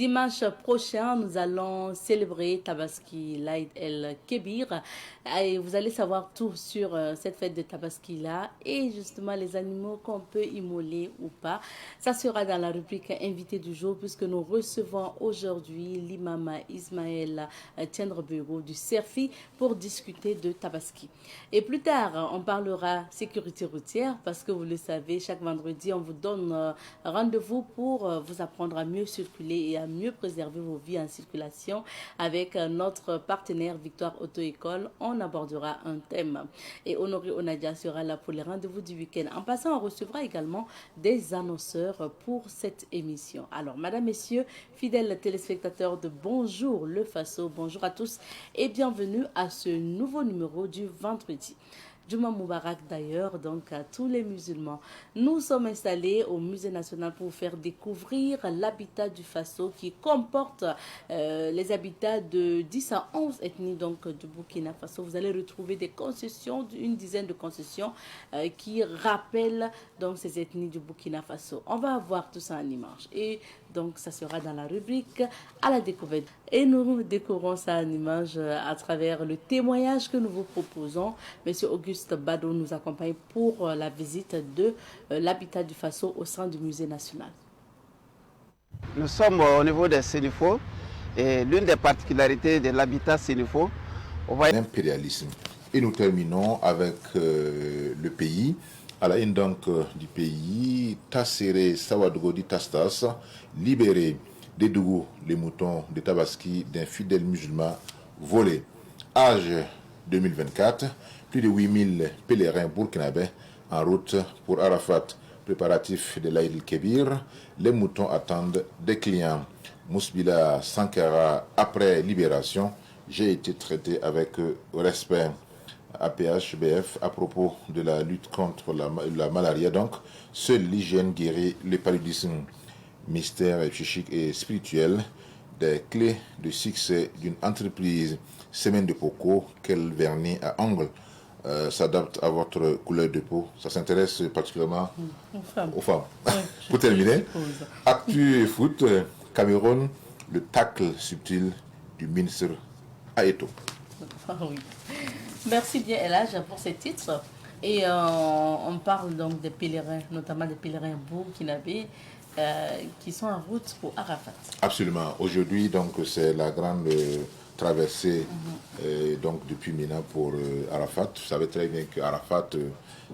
Dimanche prochain, nous allons célébrer Tabaski Laïd El Kébir. Et vous allez savoir tout sur cette fête de Tabaski là et justement les animaux qu'on peut immoler ou pas. Ça sera dans la rubrique invité du jour puisque nous recevons aujourd'hui l'imam Ismaël Tiendrebego du Serfi pour discuter de Tabaski. Et plus tard, on parlera sécurité routière parce que vous le savez, chaque vendredi, on vous donne rendez-vous pour vous apprendre à mieux circuler et à mieux préserver vos vies en circulation avec notre partenaire Victoire Auto-École. On abordera un thème et Honoré Onadia sera là pour les rendez-vous du week-end. En passant, on recevra également des annonceurs pour cette émission. Alors, madame, messieurs, fidèles téléspectateurs de Bonjour le Faso, bonjour à tous et bienvenue à ce nouveau numéro du vendredi. Juma Moubarak d'ailleurs, donc à tous les musulmans. Nous sommes installés au Musée national pour vous faire découvrir l'habitat du Faso qui comporte les habitats de 10 à 11 ethnies donc, du Burkina Faso. Vous allez retrouver des concessions, une dizaine de concessions qui rappellent donc ces ethnies du Burkina Faso. On va avoir tout ça en image et donc ça sera dans la rubrique à la découverte. Et nous découvrons ça en image à travers le témoignage que nous vous proposons. Monsieur Auguste Bado nous accompagne pour la visite de l'habitat du Faso au sein du musée national. Nous sommes au niveau des Sénifaux et l'une des particularités de l'habitat Sénifaux, on va l'impérialisme. Et nous terminons avec le pays. À la une donc du pays, Tassere Sawadogodi Tastas, libéré d'Edougou, les moutons de Tabaski d'un fidèle musulman volé. Âge 2024, plus de 8000 pèlerins burkinabés en route pour Arafat. Préparatif de l'Aïd el-Kébir, les moutons attendent des clients. Mousbila Sankara, après libération, j'ai été traité avec respect. APHBF à propos de la lutte contre la malaria. Donc, seule l'hygiène guérit le paludisme. Mystère psychique et spirituel, des clés de succès d'une entreprise Semaine de Poco, quel vernis à ongles s'adapte à votre couleur de peau. Ça s'intéresse particulièrement aux femmes. Oui, pour terminer, Actu Foot, Cameroun, le tacle subtil du ministre Aeto. Ah oui. Merci bien Elage pour ces titres. Et on parle donc des pèlerins, notamment des pèlerins burkinabés qui sont en route pour Arafat. Absolument. Aujourd'hui, donc, c'est la grande traversée donc, depuis Mina pour Arafat. Vous savez très bien que Arafat,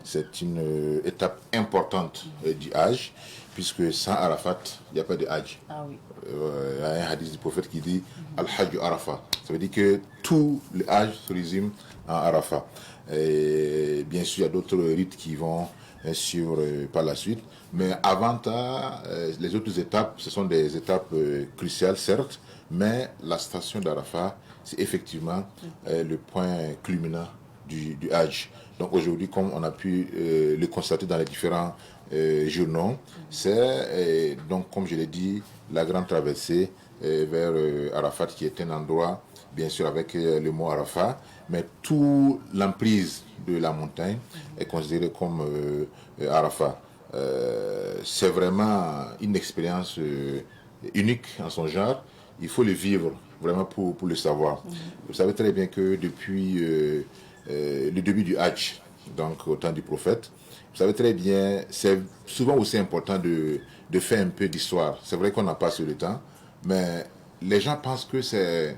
c'est une étape importante du Hajj, puisque sans Arafat, il n'y a pas de Hajj. Ah oui. Il y a un hadith du prophète qui dit Al-Hajj Arafat. Ça veut dire que tout le Hajj se résume en Arafat. Et bien sûr, il y a d'autres rites qui vont suivre par la suite. Mais avant ça, les autres étapes, ce sont des étapes cruciales, certes, mais la station d'Arafat, c'est effectivement le point culminant du Hajj. Donc aujourd'hui, comme on a pu le constater dans les différents journaux, c'est donc, comme je l'ai dit, la grande traversée vers Arafat, qui est un endroit, bien sûr, avec le mot Arafat, mais toute l'emprise de la montagne est considérée comme Arafat. C'est vraiment une expérience unique en son genre. Il faut le vivre vraiment pour le savoir. Vous savez très bien que depuis le début du Hajj, donc au temps du prophète, vous savez très bien, c'est souvent aussi important de faire un peu d'histoire. C'est vrai qu'on n'a pas sur le temps, mais les gens pensent que c'est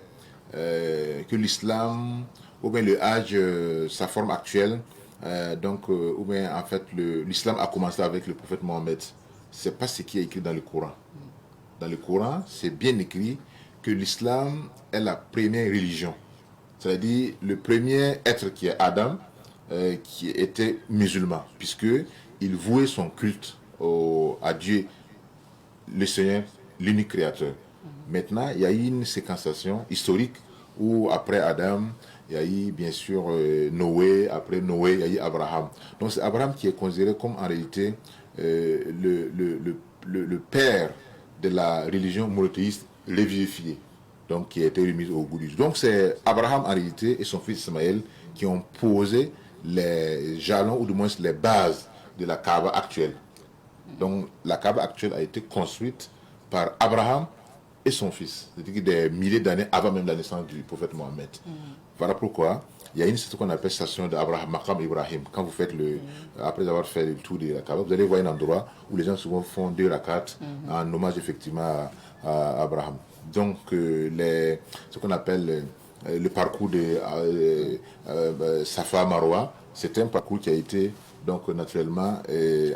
que l'islam, ou bien le Hajj, sa forme actuelle, ou bien en fait l'islam a commencé avec le prophète Mohammed. C'est pas ce qui est écrit dans le Coran. Dans le Coran, c'est bien écrit que l'islam est la première religion. C'est-à-dire le premier être qui est Adam, qui était musulman, puisqu'il vouait son culte à Dieu, le Seigneur, l'unique créateur. Maintenant, il y a eu une séquenciation historique où après Adam, il y a eu bien sûr Noé, après Noé, il y a eu Abraham. Donc c'est Abraham qui est considéré comme en réalité le père de la religion monothéiste revivifiée, donc qui a été remise au goût du jour. Donc c'est Abraham en réalité et son fils Ismaël qui ont posé les jalons ou du moins les bases de la Kaaba actuelle. Donc la Kaaba actuelle a été construite par Abraham et son fils, c'est-à-dire des milliers d'années avant même la naissance du prophète Mohammed. Voilà pourquoi il y a ce qu'on appelle station d'Abraham, Maqam Ibrahim. Quand vous faites après avoir fait le tour de la Kaaba, vous allez voir un endroit où les gens souvent font 2 rakats en hommage effectivement à Abraham. Donc, ce qu'on appelle le parcours de Safa Marwa, c'est un parcours qui a été donc naturellement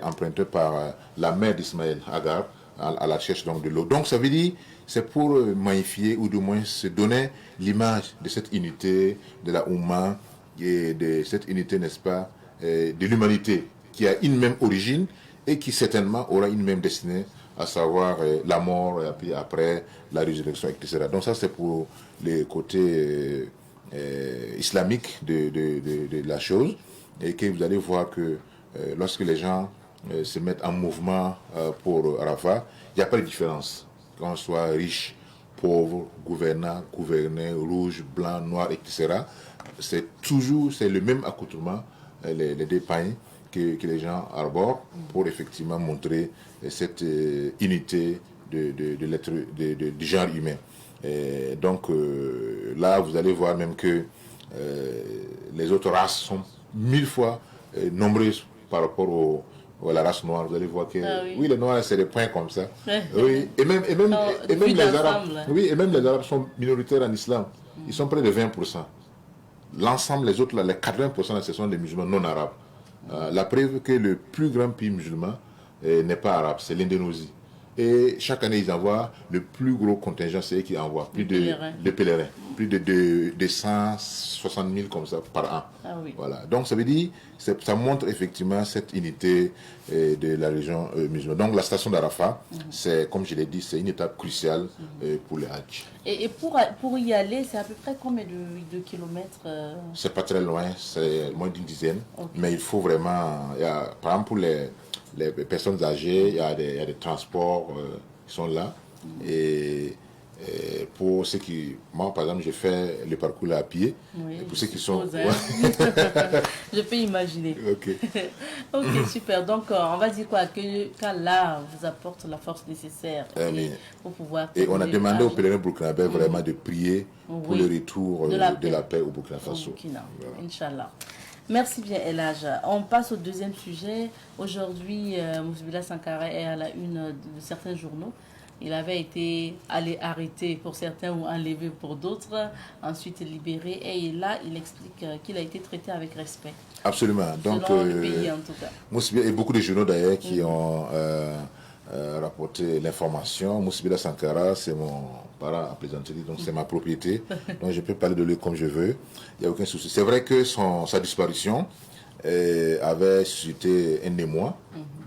emprunté par la mère d'Ismaël, Agar, à la recherche donc de l'eau. Donc ça veut dire, c'est pour magnifier ou du moins se donner l'image de cette unité de la Oumma et de cette unité, n'est-ce pas, de l'humanité qui a une même origine et qui certainement aura une même destinée, à savoir la mort et puis après la résurrection, etc. Donc ça c'est pour les côtés islamiques de la chose, et que vous allez voir que lorsque les gens se mettent en mouvement pour Arafat, il n'y a pas de différence. Qu'on soit riche, pauvre, gouvernant, gouverné, rouge, blanc, noir, etc. C'est le même accoutrement, les 2 pains que les gens arborent pour effectivement montrer cette unité du genre humain. Et donc là, vous allez voir même que les autres races sont 1000 fois nombreuses par rapport à la race noire. Vous allez voir que oui, les noirs, c'est des points comme ça. Oui, et même les Arabes. Oui, et même les Arabes sont minoritaires en islam. Ils sont près de 20%. L'ensemble, les autres, les 80%, ce sont des musulmans non arabes. La preuve que le plus grand pays musulman n'est pas arabe, c'est l'Indonésie. Et chaque année, ils envoient le plus gros contingent, c'est eux qui envoient plus de pèlerins, plus de 160 000 comme ça par an. Ah oui. Voilà. Donc ça veut dire, ça montre effectivement cette unité de la région musulmane. Donc la station d'Arafat, c'est, comme je l'ai dit, c'est une étape cruciale pour les Hajj. Et pour y aller, c'est à peu près combien de kilomètres C'est pas très loin, c'est moins d'une dizaine. Okay. Mais il faut vraiment, par exemple pour les personnes âgées, il y a des transports qui sont là. Et pour ceux qui... Moi, par exemple, j'ai fait le parcours là à pied. Oui, et pour ceux qui sont... Je peux imaginer. Ok. Ok, super. Donc, on va dire quoi? qu'Allah vous apporte la force nécessaire pour pouvoir... Et on a demandé aux pèlerins burkinabés vraiment de prier pour le retour de la paix au Burkina Faso. Voilà. Inch'Allah. Merci bien, El Hadj. On passe au deuxième sujet. Aujourd'hui, Mousbila Sankara est à la une de certains journaux. Il avait été arrêté pour certains ou enlevé pour d'autres, ensuite libéré. Et là, il explique qu'il a été traité avec respect. Absolument. Donc, selon le pays, en tout cas. Et beaucoup de journaux d'ailleurs qui ont rapporté l'information. Mousbila Sankara, c'est mon parent à plaisanterie, donc c'est ma propriété. Donc je peux parler de lui comme je veux. Il n'y a aucun souci. C'est vrai que sa disparition avait suscité un émoi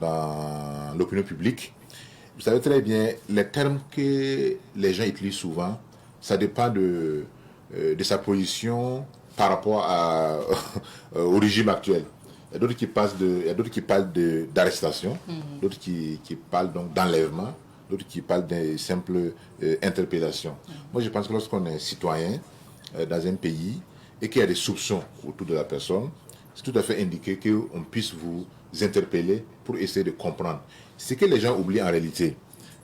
dans l'opinion publique. Vous savez très bien, les termes que les gens utilisent souvent, ça dépend de sa position par rapport au régime actuel. Il y a d'autres qui parlent d'arrestation, d'autres qui parlent donc d'enlèvement, d'autres qui parlent de simple interpellation. Moi, je pense que lorsqu'on est citoyen dans un pays et qu'il y a des soupçons autour de la personne, c'est tout à fait indiqué qu'on puisse vous interpeller pour essayer de comprendre. Ce que les gens oublient en réalité,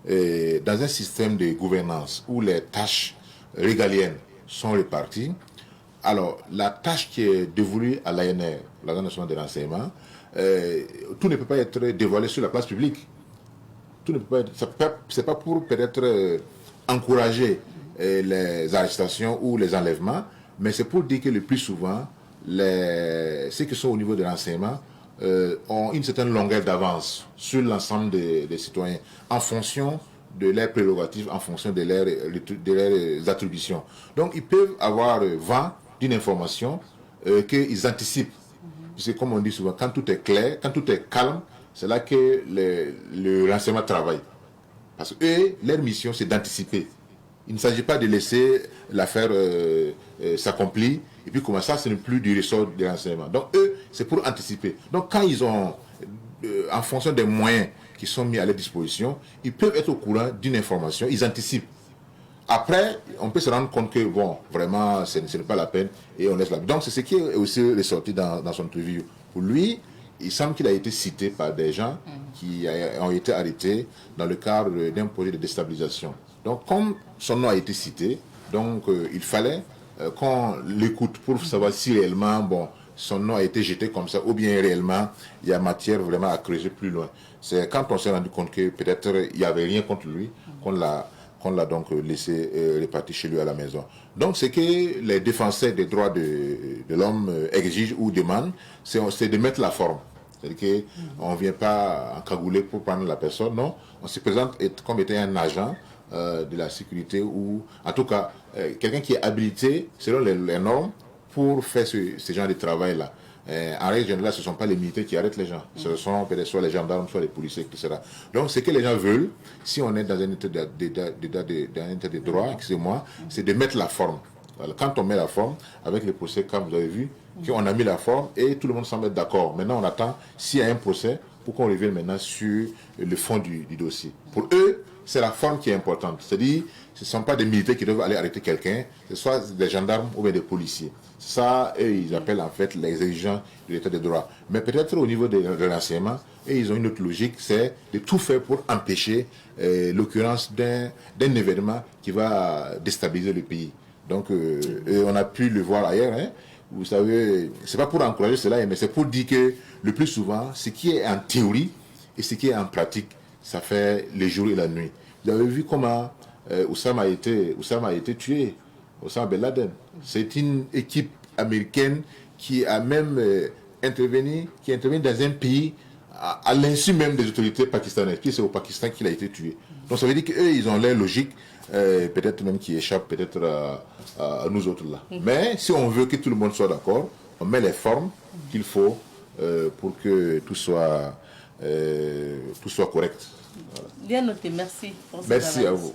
dans un système de gouvernance où les tâches régaliennes sont réparties, alors la tâche qui est dévolue à l'ANR, l'Agence nationale de renseignement, tout ne peut pas être dévoilé sur la place publique. Tout ne peut pas être, c'est pas pour peut-être encourager les arrestations ou les enlèvements, mais c'est pour dire que le plus souvent, ceux qui sont au niveau de renseignement ont une certaine longueur d'avance sur l'ensemble des citoyens en fonction de leurs prérogatives, en fonction de leurs attributions. Donc ils peuvent avoir vent d'une information qu'ils anticipent. Puisque comme on dit souvent, quand tout est clair, quand tout est calme, c'est là que le renseignement travaille. Parce que leur mission, c'est d'anticiper. Il ne s'agit pas de laisser l'affaire s'accomplir et puis comme ça, ce n'est plus du ressort des renseignements. Donc eux, c'est pour anticiper. Donc quand ils ont, en fonction des moyens qui sont mis à leur disposition, ils peuvent être au courant d'une information, ils anticipent. Après, on peut se rendre compte que, bon, vraiment, ce n'est pas la peine et on laisse la... Donc c'est ce qui est aussi ressorti dans son interview. Pour lui, il semble qu'il a été cité par des gens qui ont été arrêtés dans le cadre d'un projet de déstabilisation. Donc, comme son nom a été cité, donc il fallait qu'on l'écoute pour savoir si réellement, bon, son nom a été jeté comme ça, ou bien réellement, il y a matière vraiment à creuser plus loin. C'est quand on s'est rendu compte que peut-être il n'y avait rien contre lui, qu'on l'a donc laissé repartir chez lui à la maison. Donc, ce que les défenseurs des droits de l'homme exigent ou demandent, c'est de mettre la forme. C'est-à-dire qu'on ne vient pas en cagoulé pour prendre la personne, non. On se présente comme étant un agent de la sécurité ou, en tout cas, quelqu'un qui est habilité selon les normes pour faire ce genre de travail-là. En règle générale, ce ne sont pas les militaires qui arrêtent les gens. Ce sont peut-être soit les gendarmes, soit les policiers, etc. Donc, ce que les gens veulent, si on est dans un état de droit, excusez-moi, c'est de mettre la forme. Voilà. Quand on met la forme, avec les procès, comme vous avez vu, qu'on a mis la forme et tout le monde semble être d'accord. Maintenant, on attend s'il y a un procès pour qu'on revienne maintenant sur le fond du dossier. Pour eux, c'est la forme qui est importante. C'est-à-dire, ce ne sont pas des militaires qui doivent aller arrêter quelqu'un, ce soit des gendarmes ou bien des policiers. Ça, eux, ils appellent en fait les exigences de l'état de droit. Mais peut-être au niveau des renseignements, et ils ont une autre logique, c'est de tout faire pour empêcher l'occurrence d'un événement qui va déstabiliser le pays. Donc, on a pu le voir ailleurs. Hein. Vous savez, c'est pas pour encourager cela, mais c'est pour dire que le plus souvent, ce qui est en théorie et ce qui est en pratique, ça fait les jours et la nuit. Vous avez vu comment Oussama a été tué, Oussama Ben Laden. C'est une équipe américaine qui a même intervenu dans un pays à l'insu même des autorités pakistanaises. Puis c'est au Pakistan qu'il a été tué. Donc ça veut dire qu'eux, ils ont leur logique, peut-être même qui échappe peut-être à nous autres là. Mais si on veut que tout le monde soit d'accord, on met les formes qu'il faut pour que tout soit correct. Voilà. Bien noté, merci pour cette Merci analyse. à vous.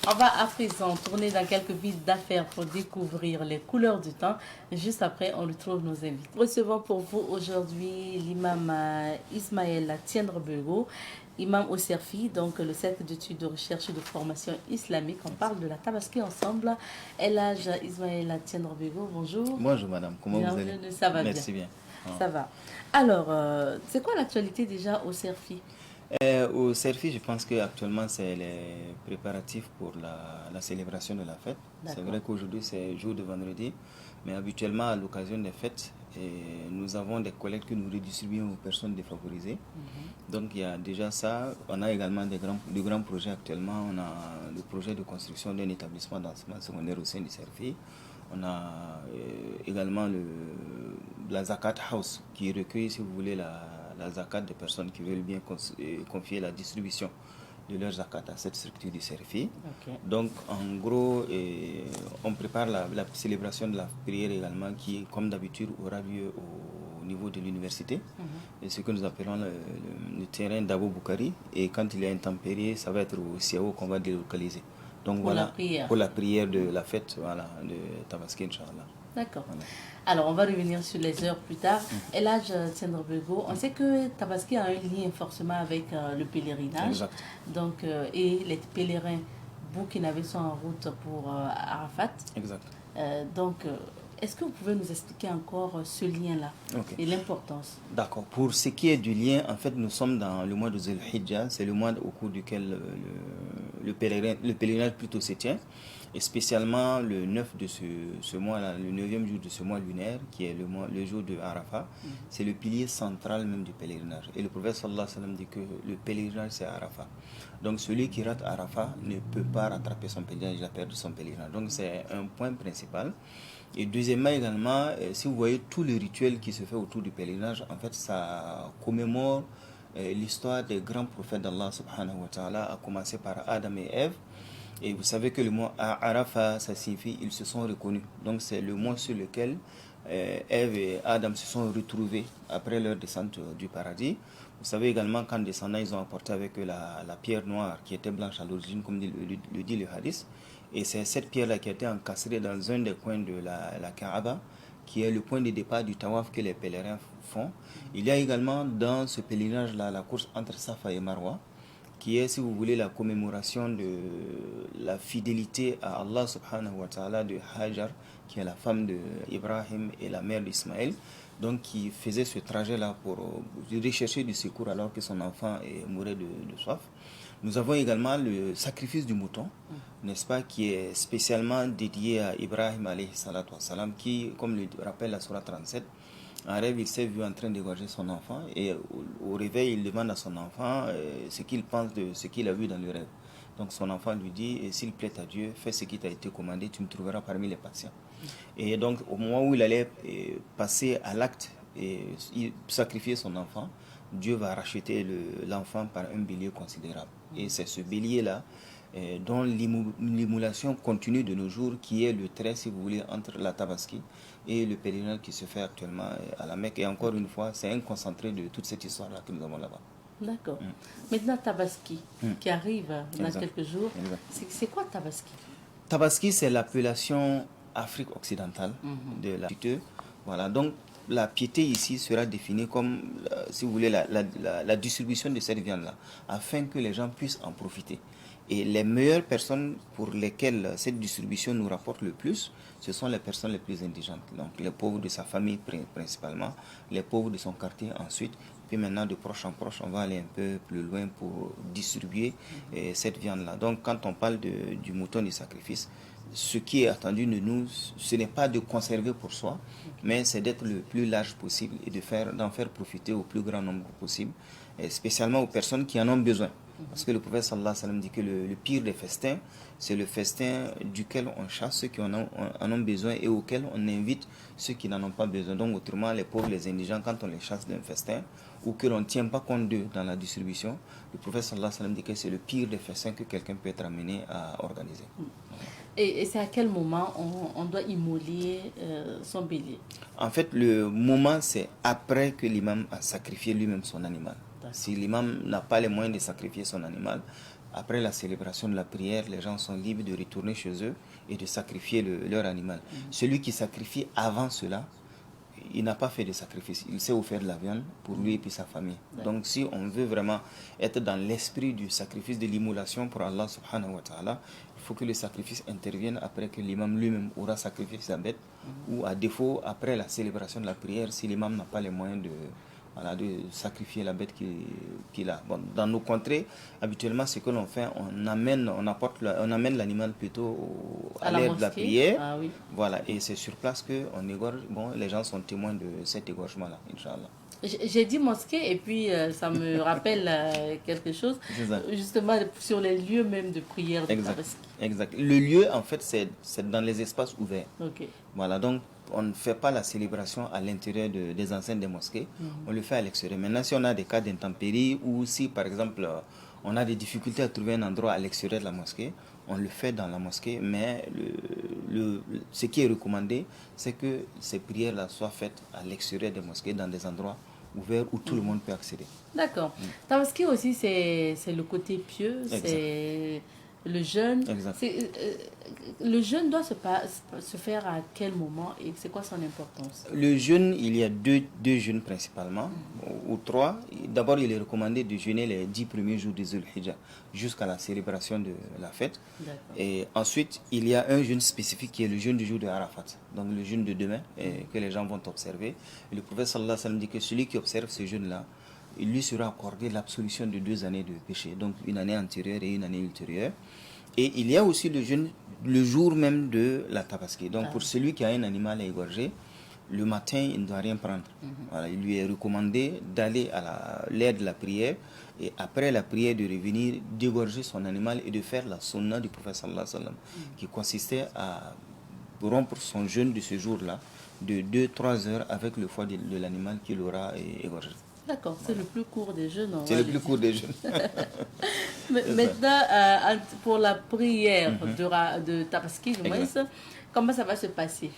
On va à présent tourner dans quelques villes d'affaires pour découvrir les couleurs du temps. Juste après, on retrouve nos invités. Recevons pour vous aujourd'hui l'imam Ismaël Tiendrebego, imam au Serfi, donc le Cercle d'études de recherche et de formation islamique. On parle de la Tabaski ensemble. Elhadj Ismaël Tiendrebego, bonjour. Bonjour madame, comment vous allez? Ça va bien. Merci bien. Ça va. Alors, c'est quoi l'actualité déjà au Serfi? Au Serfi, je pense qu'actuellement, c'est les préparatifs pour la célébration de la fête. C'est vrai qu'aujourd'hui, c'est jour de vendredi, mais habituellement, à l'occasion des fêtes, nous avons des collectes que nous redistribuons aux personnes défavorisées. Donc, il y a déjà ça. On a également de grands projets actuellement. On a le projet de construction d'un établissement d'enseignement secondaire au sein du Serfi. On a également la Zakat House qui recueille, si vous voulez, la zakat des personnes qui veulent bien confier la distribution de leur zakat à cette structure du Serfi. Donc, en gros, on prépare la célébration de la prière également qui, comme d'habitude, aura lieu au niveau de l'université. Et ce que nous appelons le terrain d'Abou Boukari. Et quand il est intempéré, ça va être au CIAO qu'on va délocaliser. Donc, pour la prière de la fête de Tabaski, Inch'Allah. D'accord. Voilà. Alors, on va revenir sur les heures plus tard. Elhadj Tiendrebego, on sait que Tabaski a un lien forcément avec le pèlerinage. Exact. Donc, et les pèlerins burkinabés sont en route pour Arafat. Exact. Est-ce que vous pouvez nous expliquer encore ce lien-là et l'importance? D'accord. Pour ce qui est du lien, en fait, nous sommes dans le mois de Zul Hijjah. C'est le mois au cours duquel le pèlerinage plutôt se tient. Et spécialement le 9 de ce mois-là, le 9e jour de ce mois lunaire, qui est le jour de Arafat, c'est le pilier central même du pèlerinage. Et le prophète sallallahu alayhi wa sallam dit que le pèlerinage c'est Arafat. Donc celui qui rate Arafat ne peut pas rattraper son pèlerinage, il a perdu son pèlerinage. Donc c'est un point principal. Et deuxièmement également, si vous voyez tout le rituel qui se fait autour du pèlerinage, en fait ça commémore l'histoire des grands prophètes d'Allah subhanahu wa ta'ala, à commencer par Adam et Ève. Et vous savez que le mot Arafat, ça signifie ils se sont reconnus. Donc c'est le mot sur lequel Ève et Adam se sont retrouvés après leur descente du paradis. Vous savez également qu'en descendant, ils ont apporté avec eux la pierre noire qui était blanche à l'origine, comme le dit le hadith. Et c'est cette pierre-là qui a été encastrée dans un des coins de la Kaaba, qui est le point de départ du tawaf que les pèlerins font. Il y a également dans ce pèlerinage-là la course entre Safa et Marwa, qui est, si vous voulez, la commémoration de la fidélité à Allah subhanahu wa ta'ala de Hajar, qui est la femme d'Ibrahim et la mère d'Ismaël, donc qui faisait ce trajet-là pour rechercher du secours alors que son enfant mourait de soif. Nous avons également le sacrifice du mouton, n'est-ce pas, qui est spécialement dédié à Ibrahim alayhi salatu wassalam, qui, comme le rappelle la Sourate 37, en rêve, il s'est vu en train d'égorger son enfant et au réveil, il demande à son enfant ce qu'il pense de ce qu'il a vu dans le rêve. Donc son enfant lui dit, s'il plaît à Dieu, fais ce qui t'a été commandé, tu me trouveras parmi les patients. Et donc au moment où il allait passer à l'acte et sacrifier son enfant, Dieu va racheter l'enfant par un bélier considérable. Et c'est ce bélier-là dont l'émulation continue de nos jours, qui est le trait, si vous voulez, entre la Tabaski et le pèlerinage qui se fait actuellement à la Mecque. Et encore une fois, c'est un concentré de toute cette histoire-là que nous avons là-bas. D'accord. Maintenant, Tabaski, qui arrive dans quelques jours. C'est quoi Tabaski? Tabaski, c'est l'appellation Afrique occidentale de la piété. Voilà, donc la piété ici sera définie comme, si vous voulez, la distribution de cette viande-là, afin que les gens puissent en profiter. Et les meilleures personnes pour lesquelles cette distribution nous rapporte le plus, ce sont les personnes les plus indigentes. Donc les pauvres de sa famille principalement, les pauvres de son quartier ensuite. Puis maintenant, de proche en proche, on va aller un peu plus loin pour distribuer cette viande-là. Donc quand on parle du mouton du sacrifice, ce qui est attendu de nous, ce n'est pas de conserver pour soi, mais c'est d'être le plus large possible et d'en faire profiter au plus grand nombre possible, et spécialement aux personnes qui en ont besoin. Parce que le prophète sallallahu alayhi wa sallam dit que le pire des festins, c'est le festin duquel on chasse ceux qui en ont besoin et auquel on invite ceux qui n'en ont pas besoin. Donc autrement, les pauvres, les indigents, quand on les chasse d'un festin ou que l'on ne tient pas compte d'eux dans la distribution, le prophète sallallahu alayhi wa sallam dit que c'est le pire des festins que quelqu'un peut être amené à organiser. Et c'est à quel moment on doit immoler son bélier? En fait, le moment, c'est après que l'imam a sacrifié lui-même son animal. Si l'imam n'a pas les moyens de sacrifier son animal, après la célébration de la prière, les gens sont libres de retourner chez eux et de sacrifier leur animal. Celui qui sacrifie avant cela, il n'a pas fait de sacrifice. Il s'est offert de la viande pour lui et puis sa famille. Donc si on veut vraiment être dans l'esprit du sacrifice, de l'immolation pour Allah subhanahu wa ta'ala, il faut que le sacrifice intervienne après que l'imam lui-même aura sacrifié sa bête, ou à défaut, après la célébration de la prière, si l'imam n'a pas les moyens de sacrifier la bête qu'il a. Bon, dans nos contrées, habituellement, ce que l'on fait, on amène l'animal plutôt à l'heure de la prière. Ah, oui. Voilà, et c'est sur place qu'on égorge. Bon, les gens sont témoins de cet égorgement-là, Inch'Allah. J'ai dit mosquée et puis ça me rappelle quelque chose, justement sur les lieux même de prière de Tabaski. Exact. Le lieu, en fait, c'est dans les espaces ouverts. Okay. Voilà, donc on ne fait pas la célébration à l'intérieur des enceintes des mosquées, on le fait à l'extérieur. Maintenant, si on a des cas d'intempéries ou si, par exemple, on a des difficultés à trouver un endroit à l'extérieur de la mosquée, on le fait dans la mosquée, mais ce qui est recommandé, c'est que ces prières-là soient faites à l'extérieur des mosquées, dans des endroits ouverts où tout le monde peut accéder. D'accord. Tabaski aussi, c'est le côté pieux, c'est le jeûne. Le jeûne doit se faire à quel moment et c'est quoi son importance? Le jeûne, il y a deux jeûnes principalement, ou trois. D'abord, il est recommandé de jeûner les 10 premiers jours de Dhul Hijjah jusqu'à la célébration de la fête. Et ensuite, il y a un jeûne spécifique qui est le jeûne du jour de Arafat, donc le jeûne de demain, que les gens vont observer. Et le prophète sallallahu alayhi wa sallam dit que celui qui observe ce jeûne-là, il lui sera accordé l'absolution de 2 années de péché, donc une année antérieure et une année ultérieure. Et il y a aussi le jeûne le jour même de la Tabaski. Donc pour celui qui a un animal à égorger, le matin, il ne doit rien prendre. Voilà, il lui est recommandé d'aller à l'heure de la prière et après la prière de revenir, d'égorger son animal et de faire la sunna du prophète sallallahu alayhi wa sallam, qui consistait à rompre son jeûne de ce jour-là de 2-3 heures avec le foie de l'animal qu'il aura égorgé. D'accord, c'est le plus court des jeûnes. C'est le plus court des jeûnes. Maintenant, pour la prière de Tabaski, comment ça va se passer?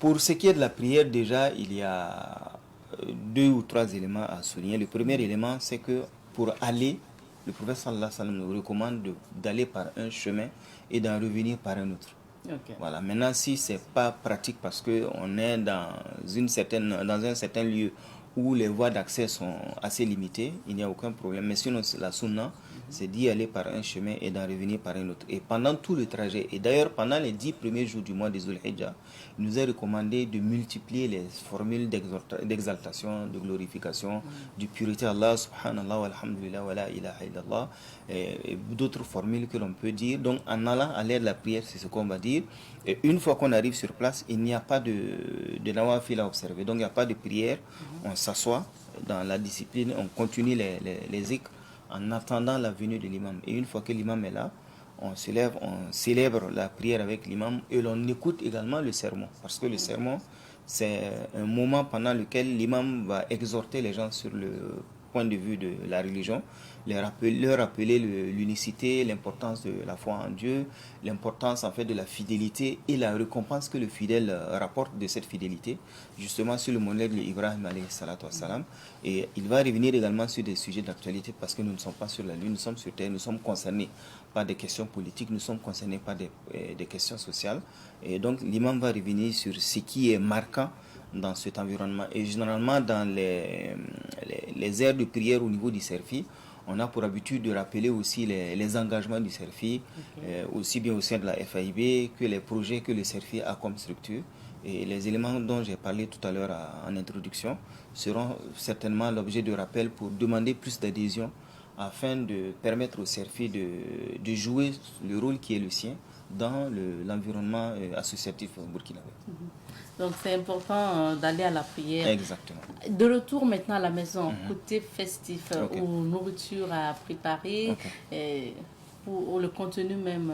Pour ce qui est de la prière, déjà, il y a 2 ou 3 éléments à souligner. Le premier élément, c'est que pour aller, le prophète sallallahu alayhi wa sallam nous recommande d'aller par un chemin et d'en revenir par un autre. Okay. Voilà. Maintenant, si ce n'est pas pratique parce qu'on est dans un certain lieu où les voies d'accès sont assez limitées, il n'y a aucun problème. Mais sinon, la sunna, c'est d'y aller par un chemin et d'en revenir par un autre. Et pendant tout le trajet, et d'ailleurs pendant les 10 premiers jours du mois de Dhul Hijjah, il nous est recommandé de multiplier les formules d'exaltation, de glorification, de purité Allah, subhanallah, walhamdulillah, wa la ilaha illallah, et d'autres formules que l'on peut dire. Donc en allant à l'aide de la prière, c'est ce qu'on va dire. Et une fois qu'on arrive sur place, il n'y a pas de nawafil à observer. Donc il n'y a pas de prière, on s'assoit dans la discipline, on continue les zikrs en attendant la venue de l'imam. Et une fois que l'imam est là, on se lève, on célèbre la prière avec l'imam et l'on écoute également le sermon. Parce que le sermon, c'est un moment pendant lequel l'imam va exhorter les gens sur le point de vue de la religion, leur rappeler l'unicité, l'importance de la foi en Dieu, l'importance en fait de la fidélité et la récompense que le fidèle rapporte de cette fidélité, justement sur le modèle d'Ibrahim alayhi salatu wassalam. Et il va revenir également sur des sujets d'actualité parce que nous ne sommes pas sur la lune, nous sommes sur terre, nous sommes concernés par des questions politiques, nous sommes concernés par des questions sociales. Et donc l'imam va revenir sur ce qui est marquant dans cet environnement. Et généralement dans les aires de prière au niveau du Serfi, on a pour habitude de rappeler aussi les engagements du Serfi, aussi bien au sein de la FAIB que les projets que le Serfi a comme structure. Et les éléments dont j'ai parlé tout à l'heure en introduction seront certainement l'objet de rappel pour demander plus d'adhésion afin de permettre au Serfi de jouer le rôle qui est le sien dans l'environnement associatif burkinabé. Donc c'est important d'aller à la prière. Exactement. De retour maintenant à la maison, côté festif, ou nourriture à préparer, pour le contenu même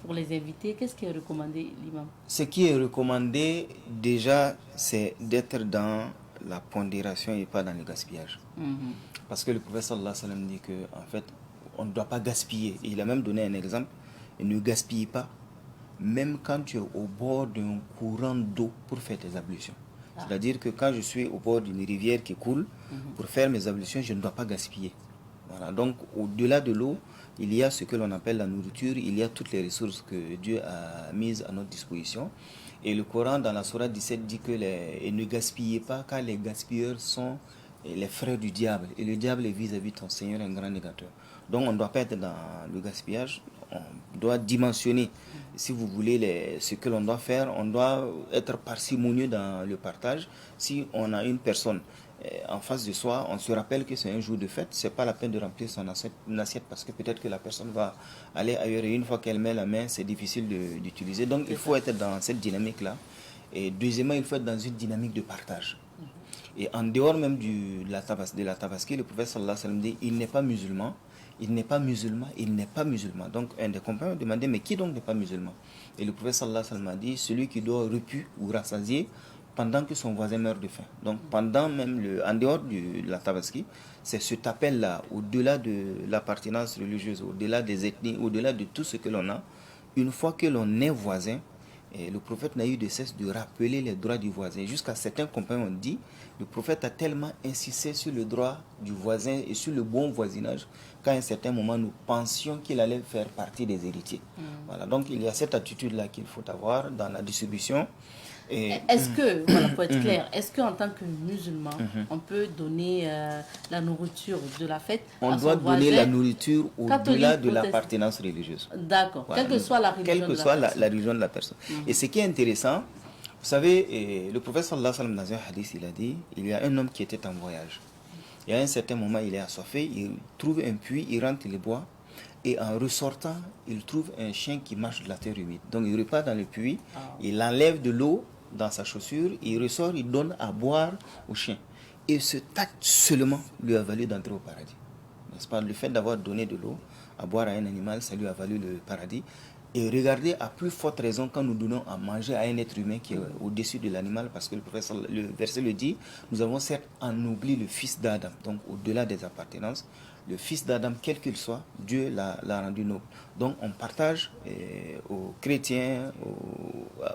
pour les invités, qu'est-ce qui est recommandé, l'imam? Ce qui est recommandé déjà, c'est d'être dans la pondération et pas dans le gaspillage. Parce que le prophète sallallahu alayhi wa sallam dit que en fait, on ne doit pas gaspiller. Et il a même donné un exemple, ne gaspille pas, même quand tu es au bord d'un courant d'eau pour faire tes ablutions. C'est-à-dire que quand je suis au bord d'une rivière qui coule, pour faire mes ablutions, je ne dois pas gaspiller. Voilà. Donc, au-delà de l'eau, il y a ce que l'on appelle la nourriture, il y a toutes les ressources que Dieu a mises à notre disposition. Et le Coran, dans la Sourate 17, dit que ne gaspillez pas, car les gaspilleurs sont les frères du diable. Et le diable est vis-à-vis de ton Seigneur un grand négateur. Donc, on ne doit pas être dans le gaspillage. On doit dimensionner, si vous voulez, ce que l'on doit faire. On doit être parcimonieux dans le partage. Si on a une personne en face de soi, on se rappelle que c'est un jour de fête, c'est pas la peine de remplir son assiette parce que peut-être que la personne va aller ailleurs et une fois qu'elle met la main, c'est difficile d'utiliser. Donc il faut être dans cette dynamique-là. Et deuxièmement, il faut être dans une dynamique de partage. Et en dehors même de la tabaski, le prophète sallallahu alayhi wa sallam dit, il n'est pas musulman, il n'est pas musulman, il n'est pas musulman. Donc un des compagnons demandait, mais qui donc n'est pas musulman? Et le prophète sallallahu alayhi wa sallam a dit, celui qui doit repu ou rassasier pendant que son voisin meurt de faim. Donc pendant même en dehors de la tabaski, c'est cet appel-là, au-delà de l'appartenance religieuse, au-delà des ethnies, au-delà de tout ce que l'on a, une fois que l'on est voisin, et le prophète n'a eu de cesse de rappeler les droits du voisin. Jusqu'à certains compagnons ont dit, le prophète a tellement insisté sur le droit du voisin et sur le bon voisinage qu'à un certain moment, nous pensions qu'il allait faire partie des héritiers. Voilà, donc il y a cette attitude-là qu'il faut avoir dans la distribution. Est-ce que, voilà, pour être clair, est-ce qu'en tant que musulman, on peut donner la nourriture de la fête on doit donner la nourriture au-delà de l'appartenance religieuse. D'accord, voilà. Quelle que soit la religion, la religion de la personne. Et ce qui est intéressant, vous savez, le prophète sallallahu alayhi wa sallam, dans un hadith, il a dit, il y a un homme qui était en voyage. Et à un certain moment, il est assoiffé, il trouve un puits, il rentre, il boit. Et en ressortant, il trouve un chien qui marche de la terre humide. Donc il repart dans le puits, il enlève de l'eau dans sa chaussure, il ressort, il donne à boire au chien. Et ce tact seulement lui a valu d'entrer au paradis. N'est-ce pas? Le fait d'avoir donné de l'eau à boire à un animal, ça lui a valu le paradis. Et regardez, à plus forte raison, quand nous donnons à manger à un être humain qui est au-dessus de l'animal, parce que le verset le dit, nous avons certes ennobli le fils d'Adam, donc au-delà des appartenances, le fils d'Adam, quel qu'il soit, Dieu l'a rendu noble. Donc on partage aux chrétiens,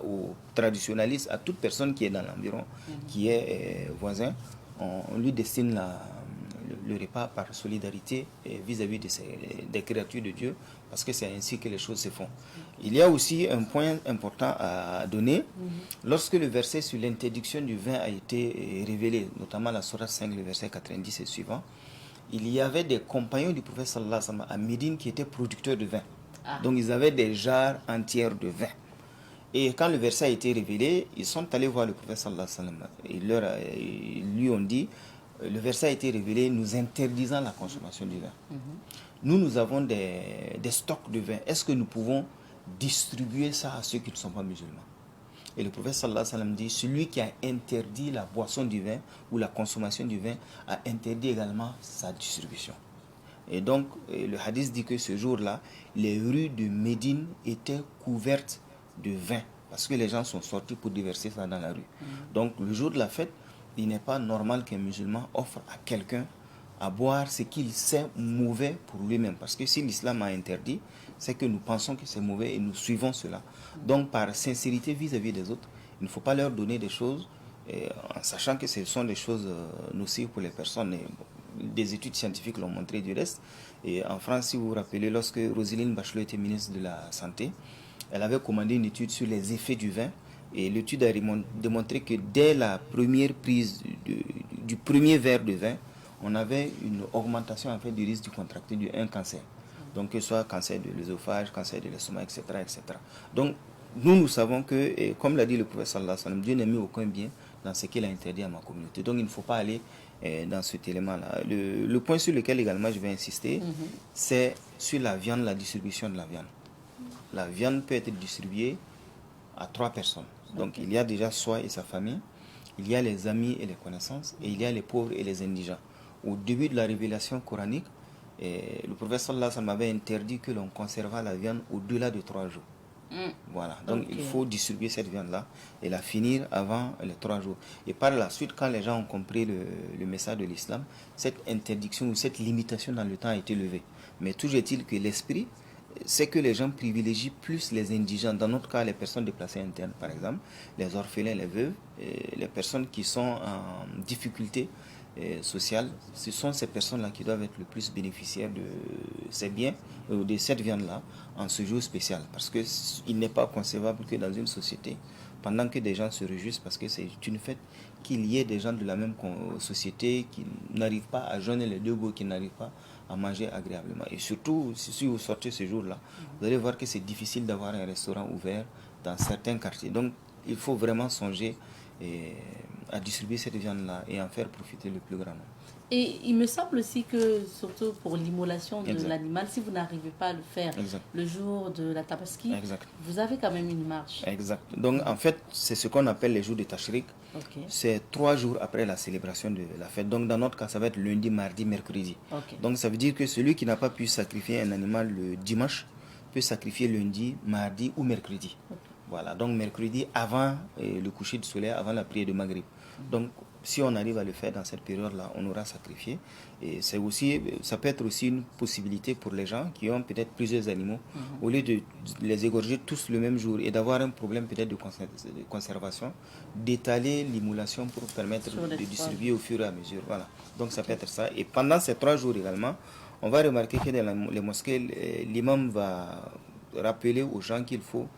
aux traditionnalistes, à toute personne qui est dans l'environ, qui est voisin, on lui destine le repas par solidarité vis-à-vis des créatures de Dieu, parce que c'est ainsi que les choses se font. Il y a aussi un point important à donner. Lorsque le verset sur l'interdiction du vin a été révélé, notamment la sourate 5, le verset 90 et suivant, il y avait des compagnons du prophète sallallahu alayhi wa sallam à Médine qui étaient producteurs de vin. Ah. Donc ils avaient des jarres entières de vin. Et quand le verset a été révélé, ils sont allés voir le prophète sallallahu alayhi wa sallam. Ils lui ont dit, le verset a été révélé nous interdisant la consommation du vin. Nous avons des stocks de vin. Est-ce que nous pouvons distribuer ça à ceux qui ne sont pas musulmans? Et le prophète sallallahu alayhi wa sallam dit, celui qui a interdit la boisson du vin ou la consommation du vin a interdit également sa distribution. Et donc, le hadith dit que ce jour-là, les rues de Médine étaient couvertes de vin, parce que les gens sont sortis pour déverser ça dans la rue. Donc, le jour de la fête, il n'est pas normal qu'un musulman offre à quelqu'un à boire ce qu'il sait mauvais pour lui-même. Parce que si l'islam a interdit, c'est que nous pensons que c'est mauvais et nous suivons cela. Donc, par sincérité vis-à-vis des autres, il ne faut pas leur donner des choses, en sachant que ce sont des choses nocives pour les personnes. Et, des études scientifiques l'ont montré du reste. Et en France, si vous vous rappelez, lorsque Roselyne Bachelot était ministre de la Santé, elle avait commandé une étude sur les effets du vin. Et l'étude a démontré que dès la première prise du premier verre de vin, on avait une augmentation en fait, du risque de contracter un cancer. Donc que ce soit cancer de l'œsophage, cancer de l'estomac, etc., etc. Donc nous savons que, comme l'a dit le prophète sallallahu alayhi wa sallam, Dieu n'a mis aucun bien dans ce qu'il a interdit à ma communauté. Donc il ne faut pas aller dans cet élément-là. Le point sur lequel également je vais insister, c'est sur la viande, la distribution de la viande. La viande peut être distribuée à 3 personnes. Donc il y a déjà soi et sa famille, il y a les amis et les connaissances, et il y a les pauvres et les indigents. Au début de la révélation coranique, le prophète sallallahu alayhi wa sallam avait interdit que l'on conservât la viande au-delà de 3 jours. Voilà, donc il faut distribuer cette viande-là et la finir avant les 3 jours. Et par la suite, quand les gens ont compris le message de l'islam, cette interdiction ou cette limitation dans le temps a été levée. Mais toujours est-il que l'esprit, c'est que les gens privilégient plus les indigents. Dans notre cas, les personnes déplacées internes, par exemple, les orphelins, les veuves, les personnes qui sont en difficulté sociale, ce sont ces personnes-là qui doivent être le plus bénéficiaires de ces biens, de cette viande-là, en ce jour spécial. Parce qu'il n'est pas concevable que dans une société, pendant que des gens se réjouissent, parce que c'est une fête, qu'il y ait des gens de la même société qui n'arrivent pas à joindre les deux bouts, qui n'arrivent pas à manger agréablement. Et surtout, si vous sortez ce jour-là, vous allez voir que c'est difficile d'avoir un restaurant ouvert dans certains quartiers. Donc, il faut vraiment songer à distribuer cette viande-là et en faire profiter le plus grand nombre. Et il me semble aussi que, surtout pour l'immolation de Exact. l'animal, si vous n'arrivez pas à le faire Exact. le jour de la tabaski, Exact. vous avez quand même une marge. Exact. Donc, en fait, c'est ce qu'on appelle les jours de Tashrik. Ok. C'est 3 jours après la célébration de la fête. Donc, dans notre cas, ça va être lundi, mardi, mercredi. Ok. Donc, ça veut dire que celui qui n'a pas pu sacrifier un animal le dimanche peut sacrifier lundi, mardi ou mercredi. Ok. Voilà, donc mercredi avant le coucher du soleil, avant la prière de Maghrib. Donc, si on arrive à le faire dans cette période-là, on aura sacrifié. Et c'est aussi, ça peut être aussi une possibilité pour les gens qui ont peut-être plusieurs animaux, au lieu de les égorger tous le même jour et d'avoir un problème peut-être de conservation, d'étaler l'immolation pour permettre de distribuer au fur et à mesure. Voilà, donc ça peut être ça. Et pendant ces 3 jours également, on va remarquer que dans les mosquées, l'imam va rappeler aux gens qu'il faut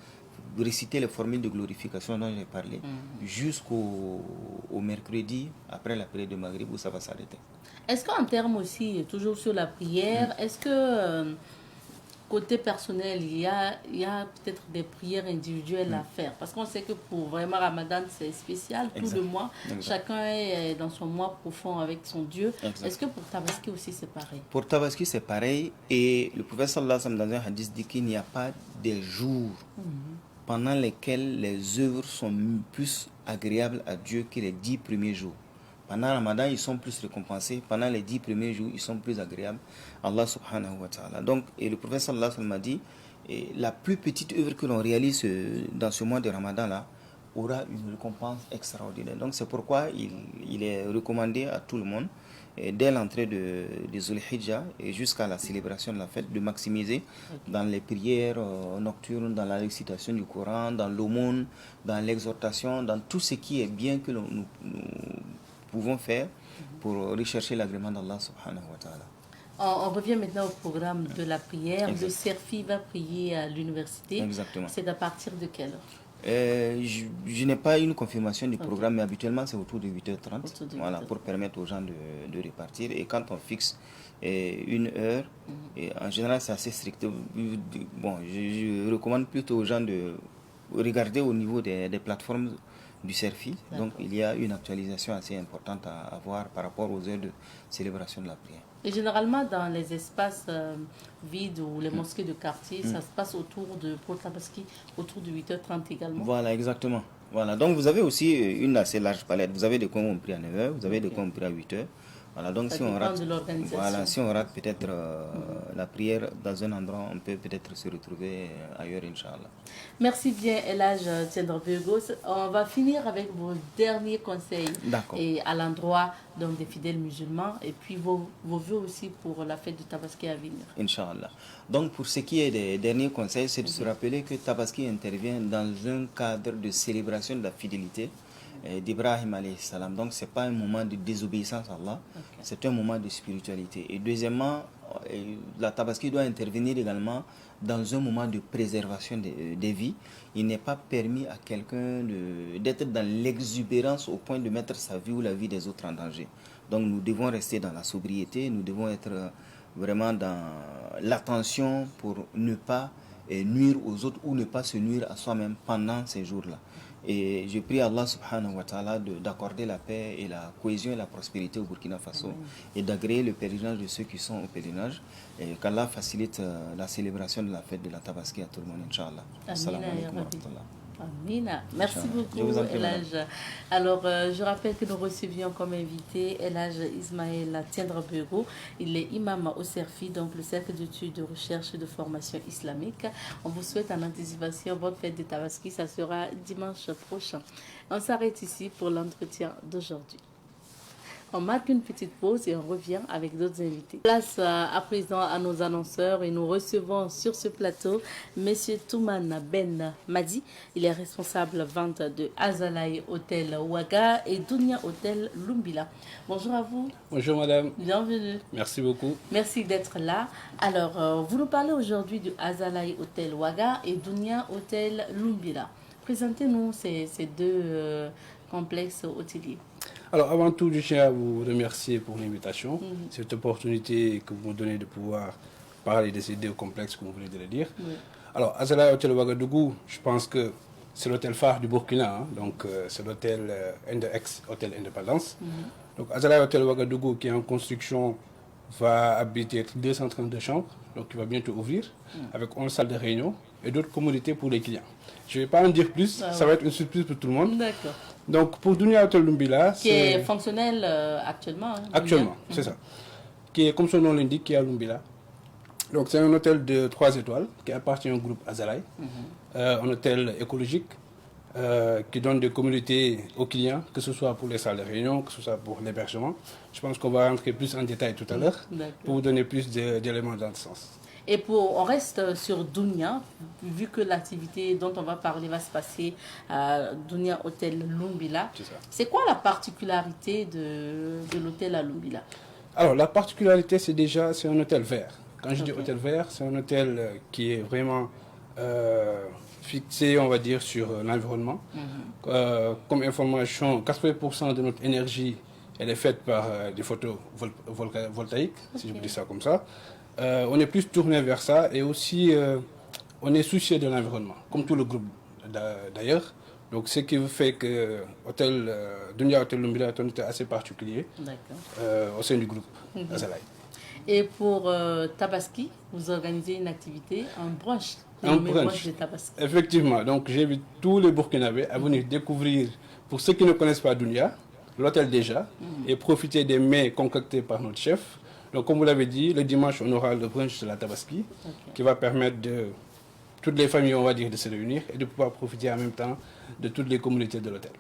réciter les formules de glorification dont j'ai parlé jusqu'au mercredi après la prière de Maghrib où ça va s'arrêter. Est-ce qu'en termes aussi, toujours sur la prière, est-ce que côté personnel, il y a peut-être des prières individuelles à faire? Parce qu'on sait que pour vraiment Ramadan, c'est spécial, tout le mois. Exact. Chacun est dans son mois profond avec son Dieu. Exact. Est-ce que pour Tabaski aussi, c'est pareil? Pour Tabaski, c'est pareil. Et le prophète sallallahu alayhi wa sallam, dans un hadith, dit qu'il n'y a pas des jours pendant lesquels les œuvres sont plus agréables à Dieu que les 10 premiers jours. Pendant Ramadan, ils sont plus récompensés. Pendant les 10 premiers jours, ils sont plus agréables à Allah subhanahu wa ta'ala. Donc, et le prophète sallallahu alayhi wa sallam a dit, la plus petite œuvre que l'on réalise dans ce mois de Ramadan-là aura une récompense extraordinaire. Donc, c'est pourquoi il est recommandé à tout le monde, dès l'entrée de Zulhijjah et jusqu'à la célébration de la fête, de maximiser dans les prières nocturnes, dans la récitation du Coran, dans l'aumône, dans l'exhortation, dans tout ce qui est bien que nous pouvons faire pour rechercher l'agrément d'Allah subhanahu wa ta'ala. On revient maintenant au programme de la prière. Le Serfi va prier à l'université. Exactement. C'est à partir de quelle heure? Je n'ai pas une confirmation du programme, mais habituellement c'est autour de 8h30, Autour de voilà, 8h30. pour permettre aux gens de repartir. Et quand on fixe une heure, et en général c'est assez strict. Bon, je recommande plutôt aux gens de regarder au niveau des plateformes du CERFI. Donc il y a une actualisation assez importante à avoir par rapport aux heures de célébration de la prière. Et généralement, dans les espaces vides ou les mosquées de quartier, ça se passe pour Tabaski, autour de 8h30 également. Voilà, exactement. Voilà. Donc vous avez aussi une assez large palette. Vous avez des coins où on prie à 9h, vous avez des coins où on prie à 8h. Voilà, donc Ça si on dépend rate, de l'organisation. voilà, si on rate peut-être la prière dans un endroit, on peut peut-être se retrouver ailleurs, Inch'Allah. Merci bien, Elhaj Tiendra Burgos. On va finir avec vos derniers conseils D'accord. et à l'endroit donc, des fidèles musulmans et puis vos vœux aussi pour la fête de Tabaski à venir. Inch'Allah. Donc pour ce qui est des derniers conseils, c'est de se rappeler que Tabaski intervient dans un cadre de célébration de la fidélité d'Ibrahim alayhi salam. Donc ce n'est pas un moment de désobéissance à Allah, c'est un moment de spiritualité. Et deuxièmement, la Tabaski doit intervenir également dans un moment de préservation des vies. Il n'est pas permis à quelqu'un d'être dans l'exubérance au point de mettre sa vie ou la vie des autres en danger. Donc nous devons rester dans la sobriété, nous devons être vraiment dans l'attention pour ne pas nuire aux autres ou ne pas se nuire à soi-même pendant ces jours-là. Et je prie Allah subhanahu wa ta'ala d'accorder la paix et la cohésion et la prospérité au Burkina Faso et d'agréer le pèlerinage de ceux qui sont au pèlerinage et qu'Allah facilite la célébration de la fête de la Tabaski à tout le monde, Inch'Allah. Assalamu alaikum wa rahmatullah. Amina. Merci beaucoup, Je vous en prie, Elhaj. Alors, je rappelle que nous recevions comme invité Elhaj Ismaël Tiendra Burgos. Il est imam au CERFI, donc le Cercle d'études de recherche et de formation islamique. On vous souhaite en anticipation bonne fête de Tabaski. Ça sera dimanche prochain. On s'arrête ici pour l'entretien d'aujourd'hui. On marque une petite pause et on revient avec d'autres invités. Place à présent à nos annonceurs et nous recevons sur ce plateau M. Toumane Ben Madi. Il est responsable vente de Azalaï Hôtel Ouaga et Dounia Hôtel Lumbila. Bonjour à vous. Bonjour madame. Bienvenue. Merci beaucoup. Merci d'être là. Alors, vous nous parlez aujourd'hui du Azalaï Hôtel Ouaga et Dounia Hôtel Lumbila. Présentez-nous ces deux complexes hôteliers. Alors avant tout, je tiens à vous remercier pour l'invitation, cette opportunité que vous me donnez de pouvoir parler de ces deux complexes, comme vous venez de le dire. Alors Azalaï Hôtel Ouagadougou, je pense que c'est l'hôtel phare du Burkina, hein, donc c'est l'hôtel ex-hôtel Indépendance. Donc Azalaï Hôtel Ouagadougou qui est en construction va habiter 232 chambres, donc il va bientôt ouvrir, avec 11 salles de réunion et d'autres commodités pour les clients. Je ne vais pas en dire plus, ça va être une surprise pour tout le monde. D'accord. Donc pour Dounia Hôtel Lumbila, qui est fonctionnel actuellement. Hein, actuellement, c'est ça. Qui est, comme son nom l'indique, qui est à Lumbila. Donc c'est un hôtel de 3 étoiles qui appartient au groupe Azalaï. Un hôtel écologique qui donne des communautés aux clients, que ce soit pour les salles de réunion, que ce soit pour l'hébergement. Je pense qu'on va rentrer plus en détail tout à l'heure pour vous donner plus d'éléments dans ce sens. Et on reste sur Dounia, vu que l'activité dont on va parler va se passer à Dounia Hôtel Lumbila. C'est quoi la particularité de l'hôtel à Lumbila? Alors, la particularité, c'est un hôtel vert. Quand je dis hôtel vert, c'est un hôtel qui est vraiment fixé, on va dire, sur l'environnement. Comme information, 80% de notre énergie, elle est faite par des photos voltaïques, si je peux dire ça comme ça. On est plus tourné vers ça et aussi on est soucieux de l'environnement, comme tout le groupe d'ailleurs. Donc ce qui fait que Dounia Hôtel Lumbila est un hôtel assez particulier au sein du groupe Azalaï. Et pour Tabaski, vous organisez une activité, un brunch. Un brunch de Tabaski. Effectivement, donc j'invite tous les Burkinabés à venir découvrir, pour ceux qui ne connaissent pas Dounia, l'hôtel déjà, et profiter des mets concoctés par notre chef. Donc, comme vous l'avez dit, le dimanche, on aura le brunch de la Tabaski qui va permettre de toutes les familles, on va dire, de se réunir et de pouvoir profiter en même temps de toutes les communautés de l'hôtel.